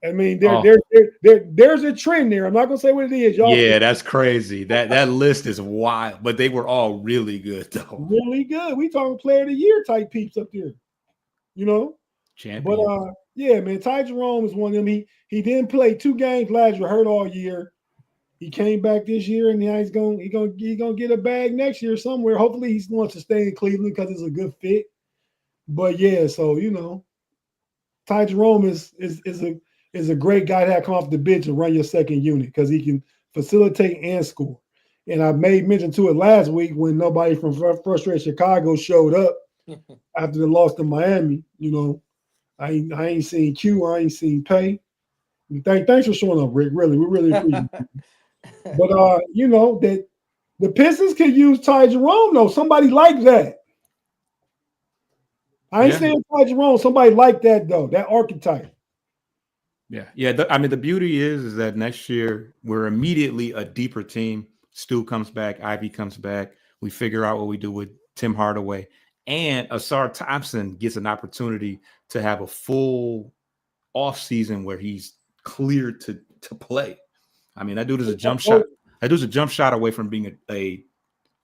I mean, there's a trend there. I'm not gonna say what it is, y'all. Yeah, that's crazy. That list is wild, but they were all really good though. Really good. We talking player of the year type peeps up there. Champion. But yeah, man, Ty Jerome is one of them. He didn't play 2 games last year, hurt all year. He came back this year, and now he's gonna get a bag next year somewhere. Hopefully, he wants to stay in Cleveland because it's a good fit. But yeah, so Ty Jerome is a great guy to have come off the bench and run your second unit because he can facilitate and score. And I made mention to it last week when nobody from Frustrated Chicago showed up after the loss to Miami. I ain't seen Q, I ain't seen Pay. Thanks for showing up, Rick. Really, we really appreciate it. But that the Pistons could use Ty Jerome though. Somebody like that. I ain't saying Ty Jerome. Somebody like that though. That archetype. Yeah. The beauty is that next year we're immediately a deeper team. Stu comes back, Ivy comes back. We figure out what we do with Tim Hardaway, and Asar Thompson gets an opportunity to have a full off season where he's cleared to play. I mean, that dude is a jump shot. That dude's a jump shot away from being a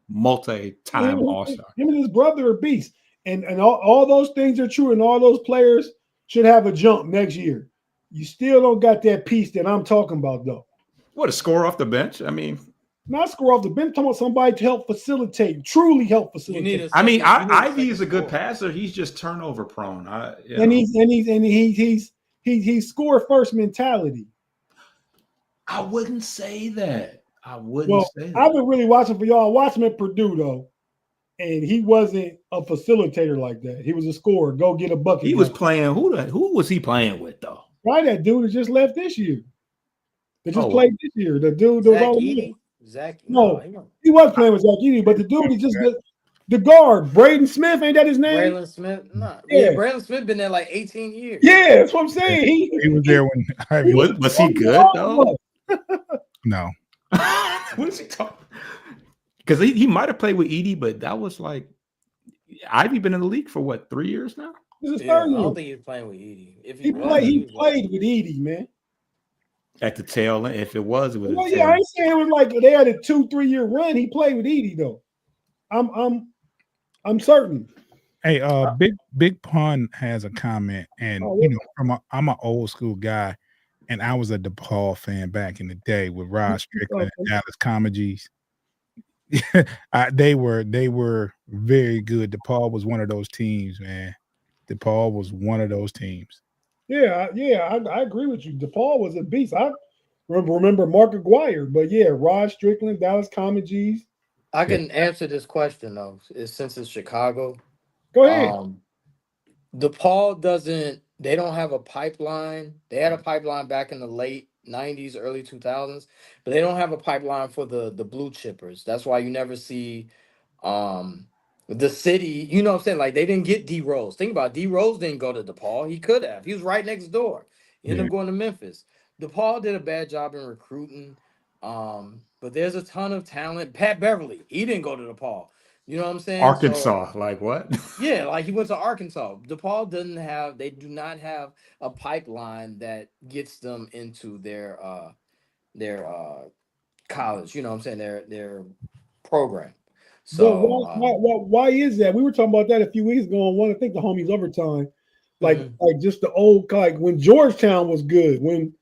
multi-time All-Star. Him and his brother are beasts. And all those things are true, and all those players should have a jump next year. You still don't got that piece that I'm talking about, though. What, a score off the bench? I mean, not score off the bench. I'm talking about somebody to help facilitate, truly help facilitate. Ivy is a good passer. He's just turnover prone. And he's score first mentality. I wouldn't say that. I've been really watching for y'all. I watched him at Purdue though, and he wasn't a facilitator like that. He was a scorer. Go get a bucket. He was playing. Who was he playing with though? Why that dude that just left this year? They just played this year. The dude that was all Zach. No, he was playing with Zach Edey, but the dude is just the guard. Braden Smith, ain't that his name? Braylon Smith. No. Yeah, Braylon Smith been there like 18 years. Yeah, that's what I'm saying. He was there when was he good though? No. What is he talking? because he might have played with Edie, but that was like Ivy been in the league for what 3 years now. This is Yeah, I third year. don't think he was playing with Edie. If He was, played with Edie, man. At the tail end, if it was, it would have. Well, yeah, I ain't saying it was like they had a 2-3 year run. He played with Edie though. I'm certain. Hey, Big Pun has a comment, and I'm an old school guy, and I was a DePaul fan back in the day with Rod Strickland and Dallas Comedies. They were very good. DePaul was one of those teams, man. DePaul was one of those teams. Yeah, I agree with you. DePaul was a beast. I remember Mark Aguirre, but yeah, Rod Strickland, Dallas Comedies. I can answer this question though, since it's Chicago. Go ahead. DePaul doesn't. They don't have a pipeline. They had a pipeline back in the late 90s, early 2000s, but they don't have a pipeline for the blue chippers. That's why you never see the city. You know what I'm saying? Like they didn't get D Rose. Think about it. D Rose didn't go to DePaul. He could have. He was right next door. He ended up going to Memphis. DePaul did a bad job in recruiting. But there's a ton of talent. Pat Beverly, he didn't go to DePaul. You know what I'm saying? Arkansas, like what? Yeah, like he went to Arkansas. DePaul they do not have a pipeline that gets them into their college, you know what I'm saying, their program. So why is that? We were talking about that a few weeks ago on one, I think the homies overtime. Like just the old, like when Georgetown was good, when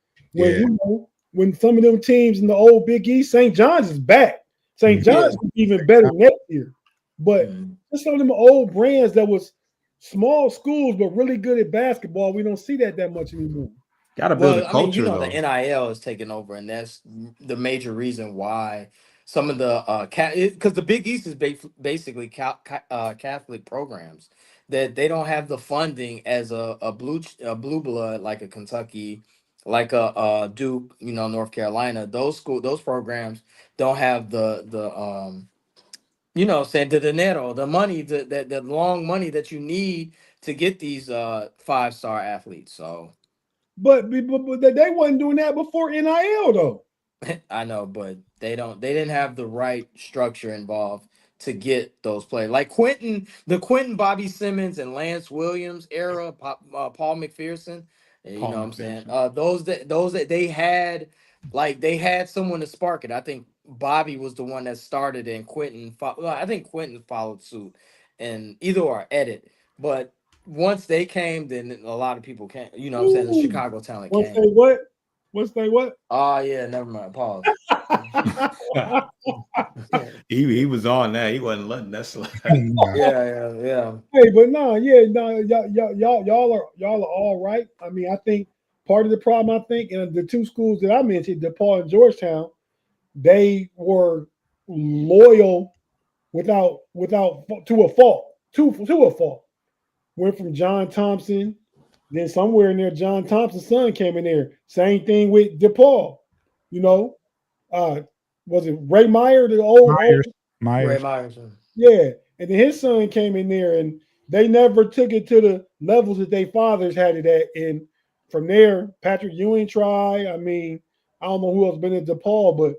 some of them teams in the old Big East, St. John's is back. St. John's was even better next year. But just some of them old brands that was small schools but really good at basketball, we don't see that much anymore. Got to build a culture, though. The NIL is taking over, and that's the major reason why some of the because the Big East is basically Catholic programs that they don't have the funding as a blue blood like a Kentucky, like a Duke, North Carolina. Those programs don't have the saying the dinero, the money, the long money that you need to get these 5-star athletes. So, but they wasn't doing that before NIL though. I know, but they didn't have the right structure involved to get those players like the Quentin Bobby Simmons and Lance Williams era, Paul McPherson. You know what I'm saying? Those that they had, like they had someone to spark it. I think Bobby was the one that started, and I think Quentin followed suit, and either or edit. But once they came, then a lot of people came. You know what I'm saying? The Chicago talent came. Once they what? Oh yeah, never mind. Pause. he was on that. He wasn't letting that slide. Yeah. Hey, but y'all are all right. I mean, I think part of the problem, and the two schools that I mentioned, DePaul and Georgetown, they were loyal without to a fault. To a fault. Went from John Thompson, then somewhere in there, John Thompson's son came in there. Same thing with DePaul. Was it Ray Meyer, the old Myers? Ray Myers. Yeah, and then his son came in there, and they never took it to the levels that their fathers had it at. And from there, Patrick Ewing tried. I mean, I don't know who else been at DePaul, but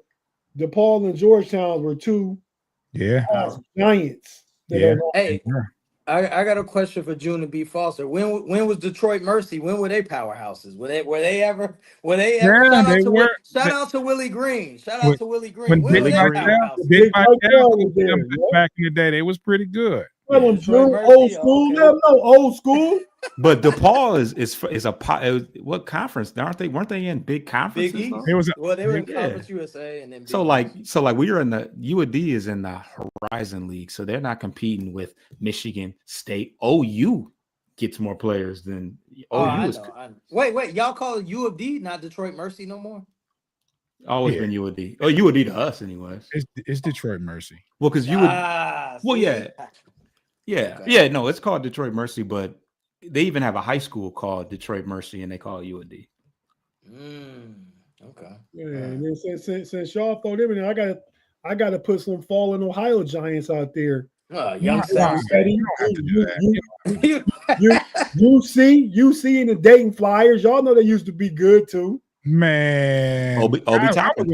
DePaul and Georgetown were two giants. Hey, I got a question for June and B. Foster. When was Detroit Mercy? When were they powerhouses? Were they ever? Shout out to Willie Green. Shout out to Willie Green. When were they powerhouses? Back in the day, they was pretty good. Old school. Old school. But DePaul is a what conference? Weren't they in big conferences? Big East. They were in Conference USA, and then so we are in the UAD is in the Horizon League, so they're not competing with Michigan State. OU gets more players than OU. Wait, y'all call it U of D, not Detroit Mercy no more? Always been UAD. Oh, UAD to us, anyways. It's Detroit Mercy. Well, because no, it's called Detroit Mercy, but they even have a high school called Detroit Mercy, and they call it UAD. Okay. Yeah, and then since y'all throw them in there, I gotta put some fallen Ohio Giants out there. Young UC and the Dayton Flyers. Y'all know they used to be good too. Man, Obi Toppin.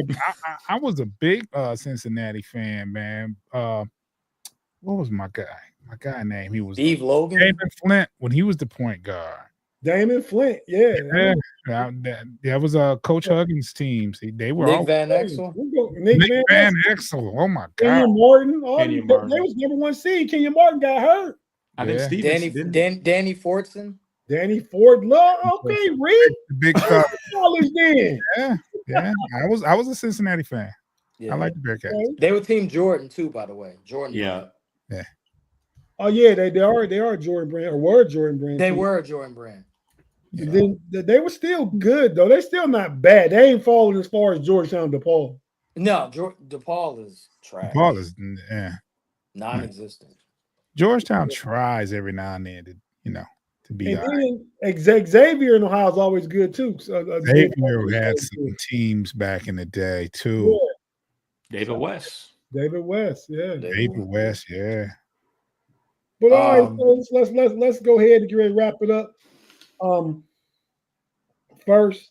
I was a big Cincinnati fan, man. What was my guy? My guy name? He was Steve Logan. Damon Flint when he was the point guard. Damon Flint, yeah. That was Coach Huggins' teams. They were Nick all Van Exel. Nick Van Exel. Oh my God. Kenyon Martin. Kenyon They Martin. was number 1 seed. Kenyon Martin got hurt. I think Stevens Danny Fortson. Danny Ford. Okay, Reed. The big star. College then. Yeah. I was a Cincinnati fan. Yeah. I like the Bearcats. They were Team Jordan too, by the way. Jordan. Yeah. Yeah. Oh yeah, they are Jordan Brand or were Jordan Brand. They were Jordan Brand. Yeah. Then they were still good though. They're still not bad. They ain't falling as far as Georgetown DePaul. No, DePaul is trash. DePaul is non-existent. Georgetown tries every now and then to be. And then Xavier in Ohio is always good too. So, Xavier had some teams back in the day too. Yeah. David West, yeah. David West, yeah. But all right, so let's go ahead and get ready to wrap it up. First,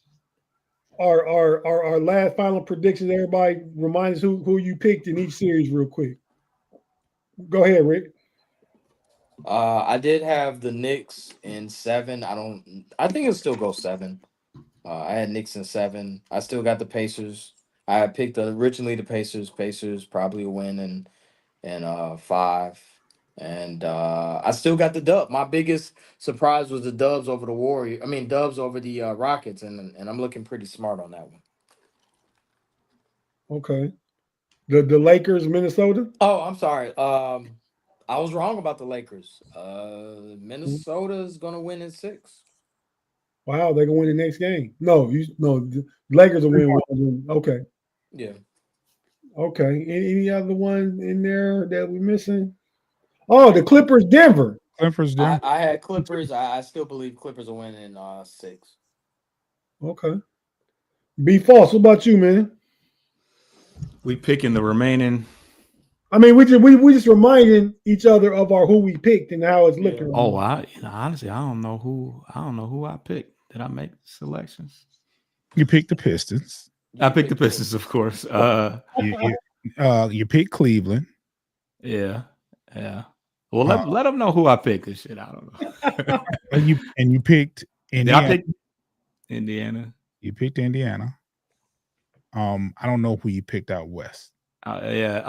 our last final predictions. Everybody, remind us who you picked in each series, real quick. Go ahead, Rick. I did have the Knicks in 7. I think it'll still go 7. I had Knicks in 7. I still got the Pacers. I had picked originally the Pacers. Pacers probably will win in 5. And I still got the dub. My biggest surprise was the Dubs over the Warriors. I mean, Dubs over the Rockets, and I'm looking pretty smart on that one. Okay. The Lakers, Minnesota. Oh, I'm sorry. I was wrong about the Lakers. Minnesota is gonna win in 6. Wow, they're gonna win the next game. No, the Lakers will win one. Okay. Yeah. Okay. Any other one in there that we're missing? Oh, the Clippers, Denver. I had Clippers. I still believe Clippers will win in 6. Okay. Be false. What about you, man? we picking the remaining. I mean, we just reminding each other of who we picked and how it's looking. Oh, honestly, I don't know who I picked. Did I make selections? You picked the Pistons. I picked the Pistons, of course. You picked Cleveland. Yeah. Well, let them know who I picked. This shit, I don't know. and you picked Indiana. Did I pick Indiana? You picked Indiana. I don't know who you picked out west. Yeah.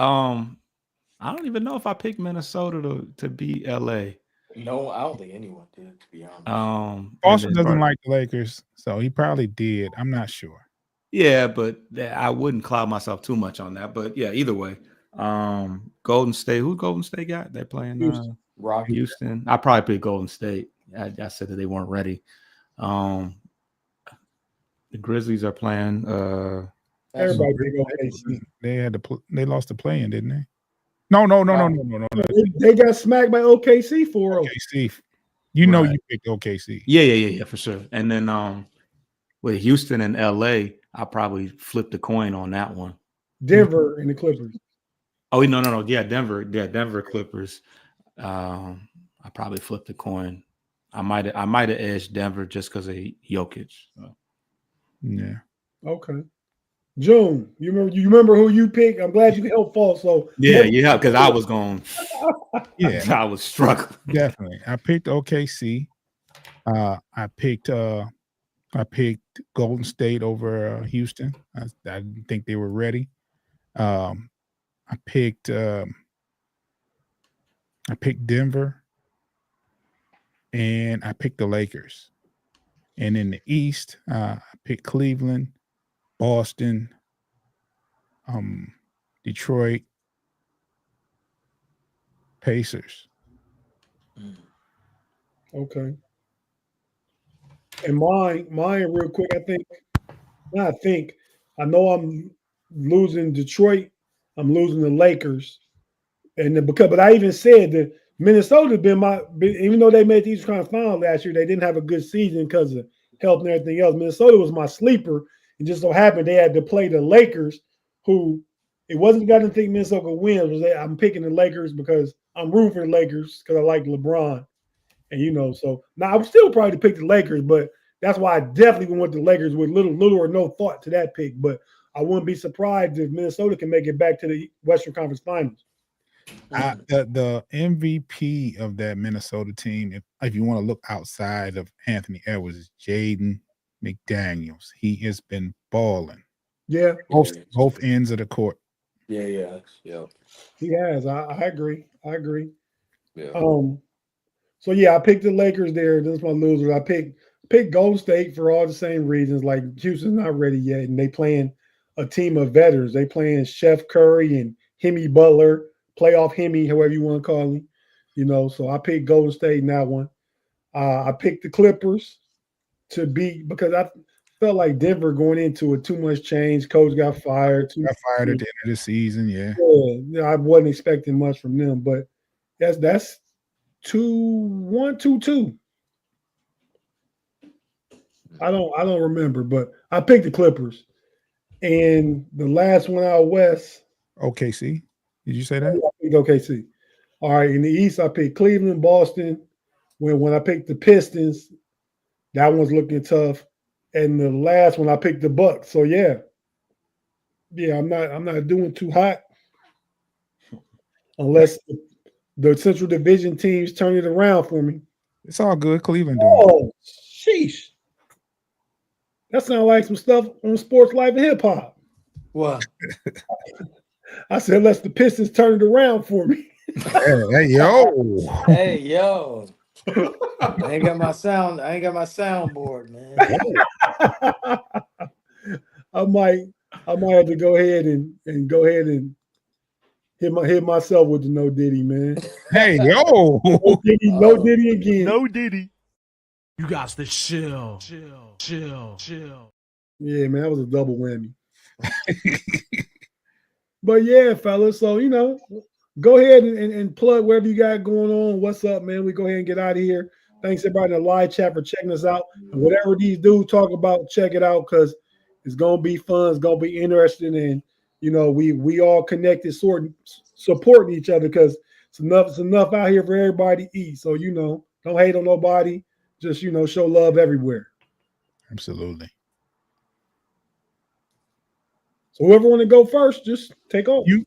I don't even know if I picked Minnesota to beat LA. No, I don't think anyone did, to be honest. Boston doesn't like the Lakers, so he probably did. I'm not sure. Yeah, but I wouldn't cloud myself too much on that. But yeah, either way. Golden State. Who Golden State got? They're playing Houston. I probably picked Golden State. I said that they weren't ready. The Grizzlies are playing. Everybody picked OKC. They lost the play-in, didn't they? No. They got smacked by OKC for OKC. You know you picked OKC. Yeah, for sure. And then with Houston and LA, I probably flipped a coin on that one. Denver and the Clippers. Oh no. Yeah, Denver Clippers. I probably flipped a coin. I might have edged Denver just because of Jokic. So. Yeah. Okay. June, you remember who you picked? I'm glad you helped fall. So yeah, because I was going. Yeah, I was struggling. Definitely, I picked OKC. I picked Golden State over Houston. I didn't think they were ready. I picked Denver, and I picked the Lakers. And in the East, I picked Cleveland, Boston, Detroit, Pacers. Okay. And mine real quick. I know I'm losing Detroit. I'm losing the Lakers. But I even said that Minnesota's even though they made the Eastern Conference Final last year, they didn't have a good season because of health and everything else. Minnesota was my sleeper. It just so happened they had to play the Lakers, who it wasn't because I didn't think Minnesota would win. I'm picking the Lakers because I'm rooting for the Lakers because I like LeBron. And so now I would still probably pick the Lakers, but That's why I definitely went with the Lakers with little or no thought to that pick. But I wouldn't be surprised if Minnesota can make it back to the Western Conference Finals. The MVP of that Minnesota team, if you want to look outside of Anthony Edwards, is Jaden McDaniels. He has been balling. Yeah. Both ends of the court. Yeah. He has. I agree. Yeah. So yeah, I picked the Lakers there. This is my loser. I picked Golden State for all the same reasons. Like Houston's not ready yet, and they playing a team of veterans. They playing Chef Curry and Hemi Butler, playoff Hemi, however you want to call him. You know, so I picked Golden State in that one. I picked the Clippers to beat because I felt like Denver going into it too much change. Coach got fired. Got fired at the end of the season. Yeah. I wasn't expecting much from them, but that's 2-1, 2-2. I don't remember, but I picked the Clippers. And the last one out west. OKC. Did you say that? I picked OKC. All right. In the East, I picked Cleveland, Boston. When I picked the Pistons, that one's looking tough. And the last one, I picked the Bucks. So yeah, I'm not doing too hot unless the Central Division teams turn it around for me. It's all good. Cleveland doing. Oh, sheesh. That sounds like some stuff on Sports Life and Hip Hop. What? I said, unless the Pistons turn it around for me. Hey, yo. Hey, yo. I ain't got my soundboard, man. I might have to go ahead and hit myself with the no Diddy, man. Hey, yo. No Diddy again. No Diddy. You got to chill. Yeah, man, that was a double whammy. But yeah, fellas, so go ahead and plug wherever you got going on. What's up, man? We go ahead and get out of here. Thanks everybody in the live chat for checking us out. And whatever these dudes talk about, check it out because it's gonna be fun. It's gonna be interesting, and we all connected, supporting each other because it's enough out here for everybody to eat. So don't hate on nobody. Just show love everywhere. Absolutely. So whoever want to go first, just take off. You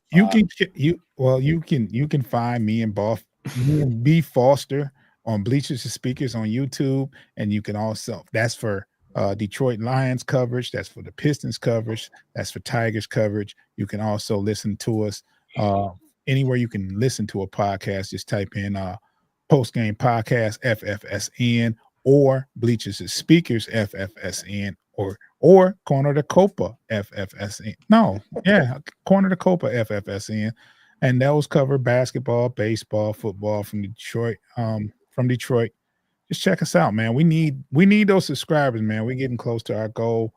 can find me and B Foster on Bleachers and Speakers on YouTube, and you can also that's for Detroit Lions coverage, that's for the Pistons coverage, that's for Tigers coverage. You can also listen to us anywhere you can listen to a podcast. Just type in Post Game Podcast FFSN or Bleachers and Speakers FFSN or Corner the Copa FFSN. No, yeah, Corner the Copa FFSN, and those cover basketball, baseball, football from Detroit. Just check us out, man. We need those subscribers, man. We're getting close to our goal.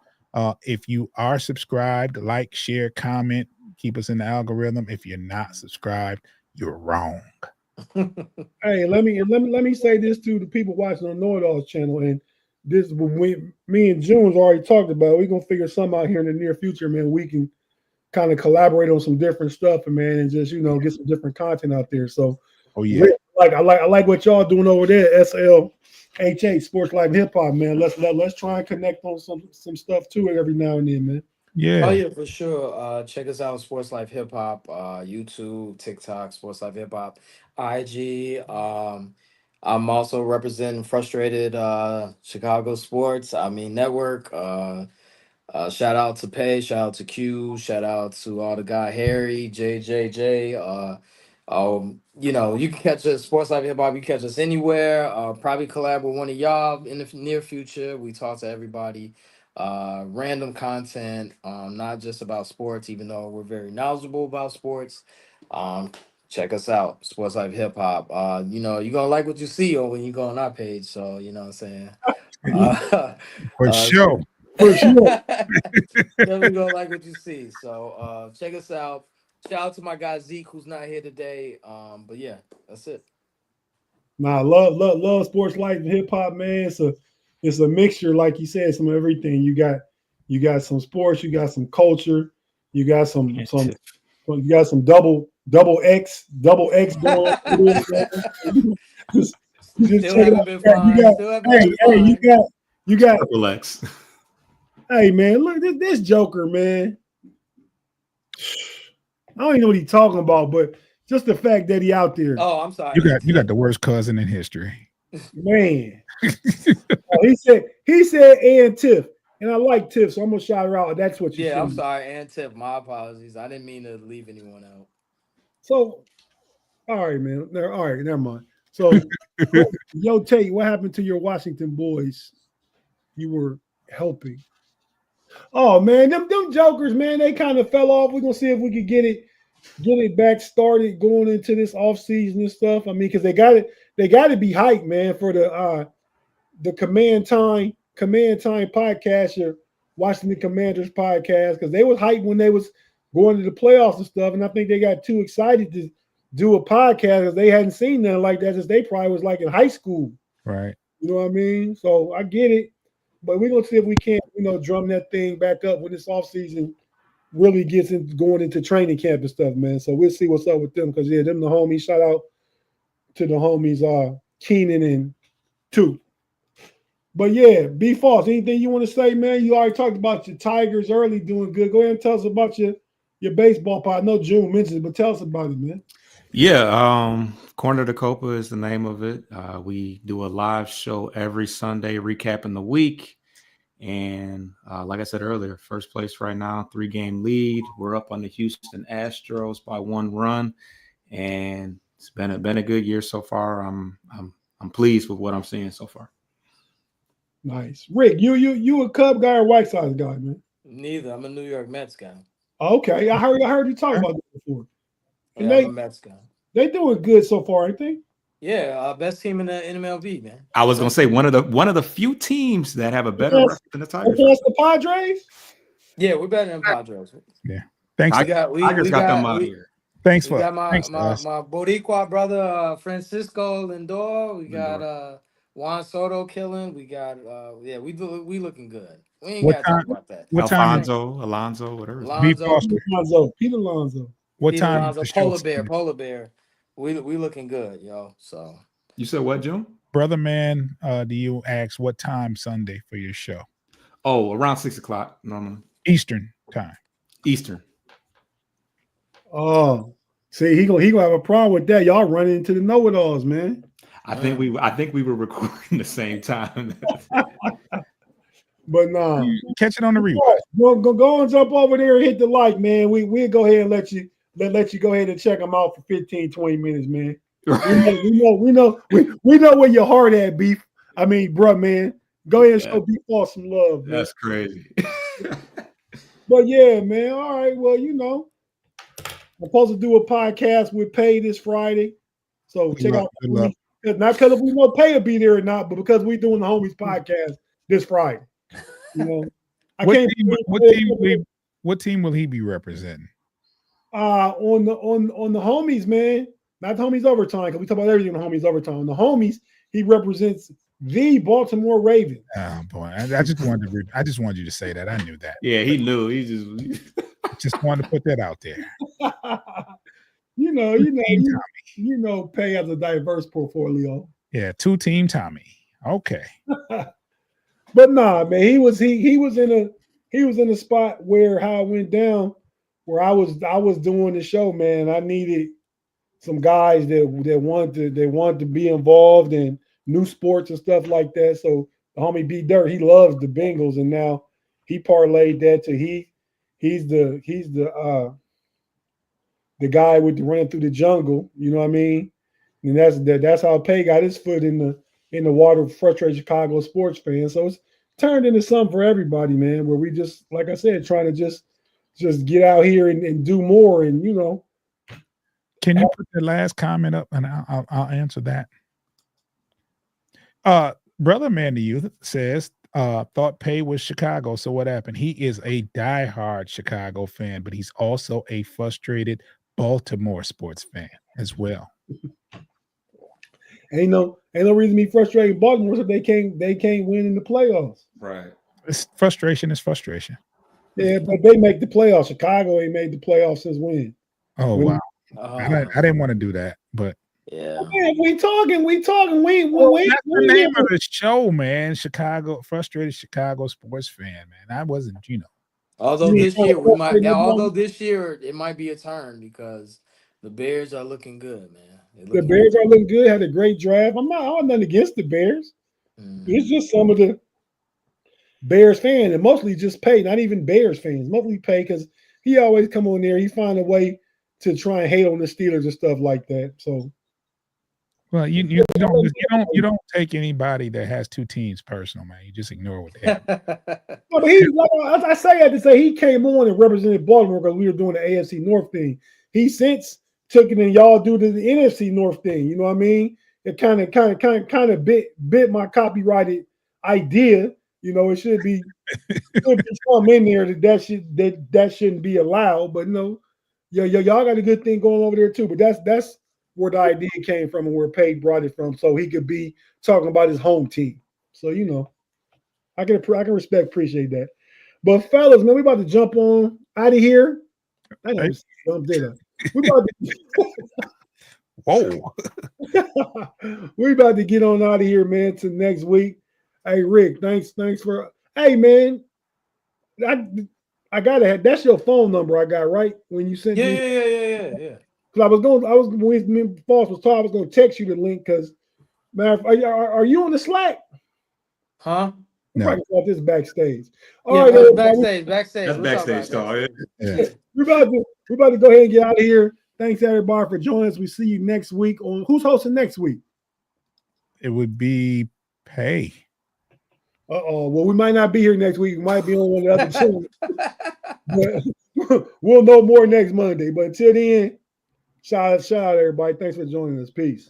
If you are subscribed, like, share, comment, keep us in the algorithm. If you're not subscribed, you're wrong. Hey, let me say this to the people watching on Know It All's channel, and this me and June's already talked about. We're gonna figure something out here in the near future, man. We can kind of collaborate on some different stuff, and just get some different content out there. So, oh yeah, I like what y'all doing over there, SLHA Sports Life Hip Hop, man. Let's try and connect on some stuff too every now and then, man. Yeah. Oh yeah, for sure. Check us out, Sports Life Hip Hop, YouTube, TikTok, Sports Life Hip Hop, IG. I'm also representing Frustrated Chicago Sports. Network. Shout out to Pay, shout out to Q, shout out to all the guy Harry, JJJ. You can catch us Sports Life Hip Hop. You can catch us anywhere. Probably collab with one of y'all in the near future. We talk to everybody. Random content, not just about sports, even though we're very knowledgeable about sports. Check us out, Sports Life Hip Hop. You're gonna like what you see when you go on our page. So you know what I'm saying. For sure. For sure. Definitely gonna like what you see. So check us out. Shout out to my guy Zeke, who's not here today. But yeah, that's it. Nah, love Sports Life and Hip Hop, man. It's a mixture, like you said, some of everything. You got some sports, you got some culture, you got some double X going on. You You got Triple X. Hey man, look this Joker, man. I don't even know what he's talking about, but just the fact that he out there. Oh, I'm sorry. You got the worst cousin in history. Man. He said and Tiff. And I like Tiff, so I'm gonna shout her out. That's what you said. Yeah, I'm sorry, and Tiff. My apologies. I didn't mean to leave anyone out. So, all right, man. All right, never mind. So, yo, Tate, what happened to your Washington boys? You were helping. Oh man, them jokers, man, they kind of fell off. We're gonna see if we could get it back started going into this offseason and stuff. I mean, because they got to be hyped, man, for the Command Time podcast or Washington Commanders podcast, because they was hyped when they was going to the playoffs and stuff. And I think they got too excited to do a podcast because they hadn't seen nothing like that since they probably was like in high school. Right. You know what I mean? So I get it. But we're gonna see if we can't, drum that thing back up when this offseason really gets going into training camp and stuff, man. So we'll see what's up with them, because them the homies. Shout out to the homies, Keenan and Two. But yeah, B Falls, anything you want to say, man? You already talked about your Tigers early doing good. Go ahead and tell us about your baseball part. I know June mentioned it, but tell us about it, man. Yeah, Corner to Copa is the name of it. We do a live show every Sunday recapping the week. And like I said earlier, first place right now, 3-game lead. We're up on the Houston Astros by 1 run. And it's been a good year so far. I'm pleased with what I'm seeing so far. Nice. Rick, you a Cub guy or White Sox guy, man? Neither. I'm a New York Mets guy. Okay. I heard you talk about that before. And I'm a Mets guy. They doing good so far, ain't they? Yeah, best team in the MLB, man. I was gonna say one of the few teams that have a better record than the Tigers. Against the Padres? Yeah, we're better than Padres. Yeah. Thanks. Tigers got them out here. Thanks for got my Boricua brother Francisco Lindor. We got Juan Soto killing. We got we looking good. We ain't got to talk about that. Alonzo, whatever. Pete Alonso. What time? Polar Bear. We looking good, yo. So you said what, June? Brother man, do you ask what time Sunday for your show? Oh, around 6 o'clock normally. Eastern time. Eastern. Oh, see, he gonna have a problem with that. Y'all running into the know-it-alls, man. I think we were recording the same time. But nah, catch it on the replay. Go and jump over there and hit the like, man. We'll go ahead and let you go ahead and check them out for 15, 20 minutes, man. We know where your heart at, Beef. I mean, bruh, man. Go ahead and show Beef all some love, man. That's crazy. But yeah, man. All right. Well, I'm supposed to do a podcast with Pay this Friday. So check out not because we know Pay will be there or not, but because we're doing the homies podcast this Friday. What team will he be representing? On the homies, man. Not the homies overtime, because we talk about everything on the homies overtime. On the homies, he represents the Baltimore Ravens. Oh boy, I just wanted you to say that. I knew that. Yeah, he knew. He just wanted to put that out there. Pay has a diverse portfolio. Yeah, 2-team Tommy. Okay. But nah, man, he was in a spot where how it went down, where I was doing the show, man. I needed some guys that wanted to be involved in new sports and stuff like that. So the homie B Dirt, he loves the Bengals, and now he parlayed that to he's the guy with the run through the jungle. You know what I mean? And that's how Pay got his foot in the water of frustrated Chicago sports fans. So it's turned into something for everybody, man, where we just, like I said, trying to just get out here and do more. And, Can you put the last comment up and I'll answer that? Brother Man to Youth says, thought Pay was Chicago. So what happened? He is a diehard Chicago fan, but he's also a frustrated Baltimore sports fan as well. Ain't no reason to be frustrated in Baltimore so they can't win in the playoffs. Right. Frustration is frustration. Yeah, but they make the playoffs. Chicago ain't made the playoffs since when? Oh, wow. I didn't want to do that, but Yeah. Man, we talking. We That's the we name of the show, man. Frustrated Chicago sports fan, man. I wasn't, Although Yeah, this year it might be a turn because the Bears are looking good, man. They're the looking Bears good. are looking good. Had a great draft. I'm nothing against the Bears. It's just some of the Bears fans, and mostly just pay. Not even Bears fans, mostly pay because he always come on there. He find a way to try and hate on the Steelers and stuff like that. So, well, you don't take anybody that has two teams personal, man. You just ignore what they have. no, but he, like, I say that to say he came on and represented Baltimore because we were doing the AFC North thing. He since took it and y'all do the NFC North thing. You know what I mean? It kind of bit my copyrighted idea. You know, it should be something in there that shouldn't be allowed. But no, y'all got a good thing going over there too. But that's where the idea came from and where Pate brought it from, so he could be talking about his home team. So I can appreciate that. But fellas, man, we about to jump on out of here. I know did I? We about Whoa. we about to get on out of here, man, to next week. Hey Rick, thanks for hey man. I gotta have that's your phone number I got, right? When you sent me Yeah. because I was when me and Foss was talking, I was gonna text you the link because man, are you on the Slack? Huh? We're probably about this backstage. All Yeah, right, that's everybody. backstage. That's We'll talk backstage about talk. backstage. We're about to go ahead and get out of here. Thanks everybody for joining us. We see you next week on who's hosting next week. It would be Pay. Well, we might not be here next week. We might be on one of the other channels. But we'll know more next Monday. But until then, shout out everybody. Thanks for joining us. Peace.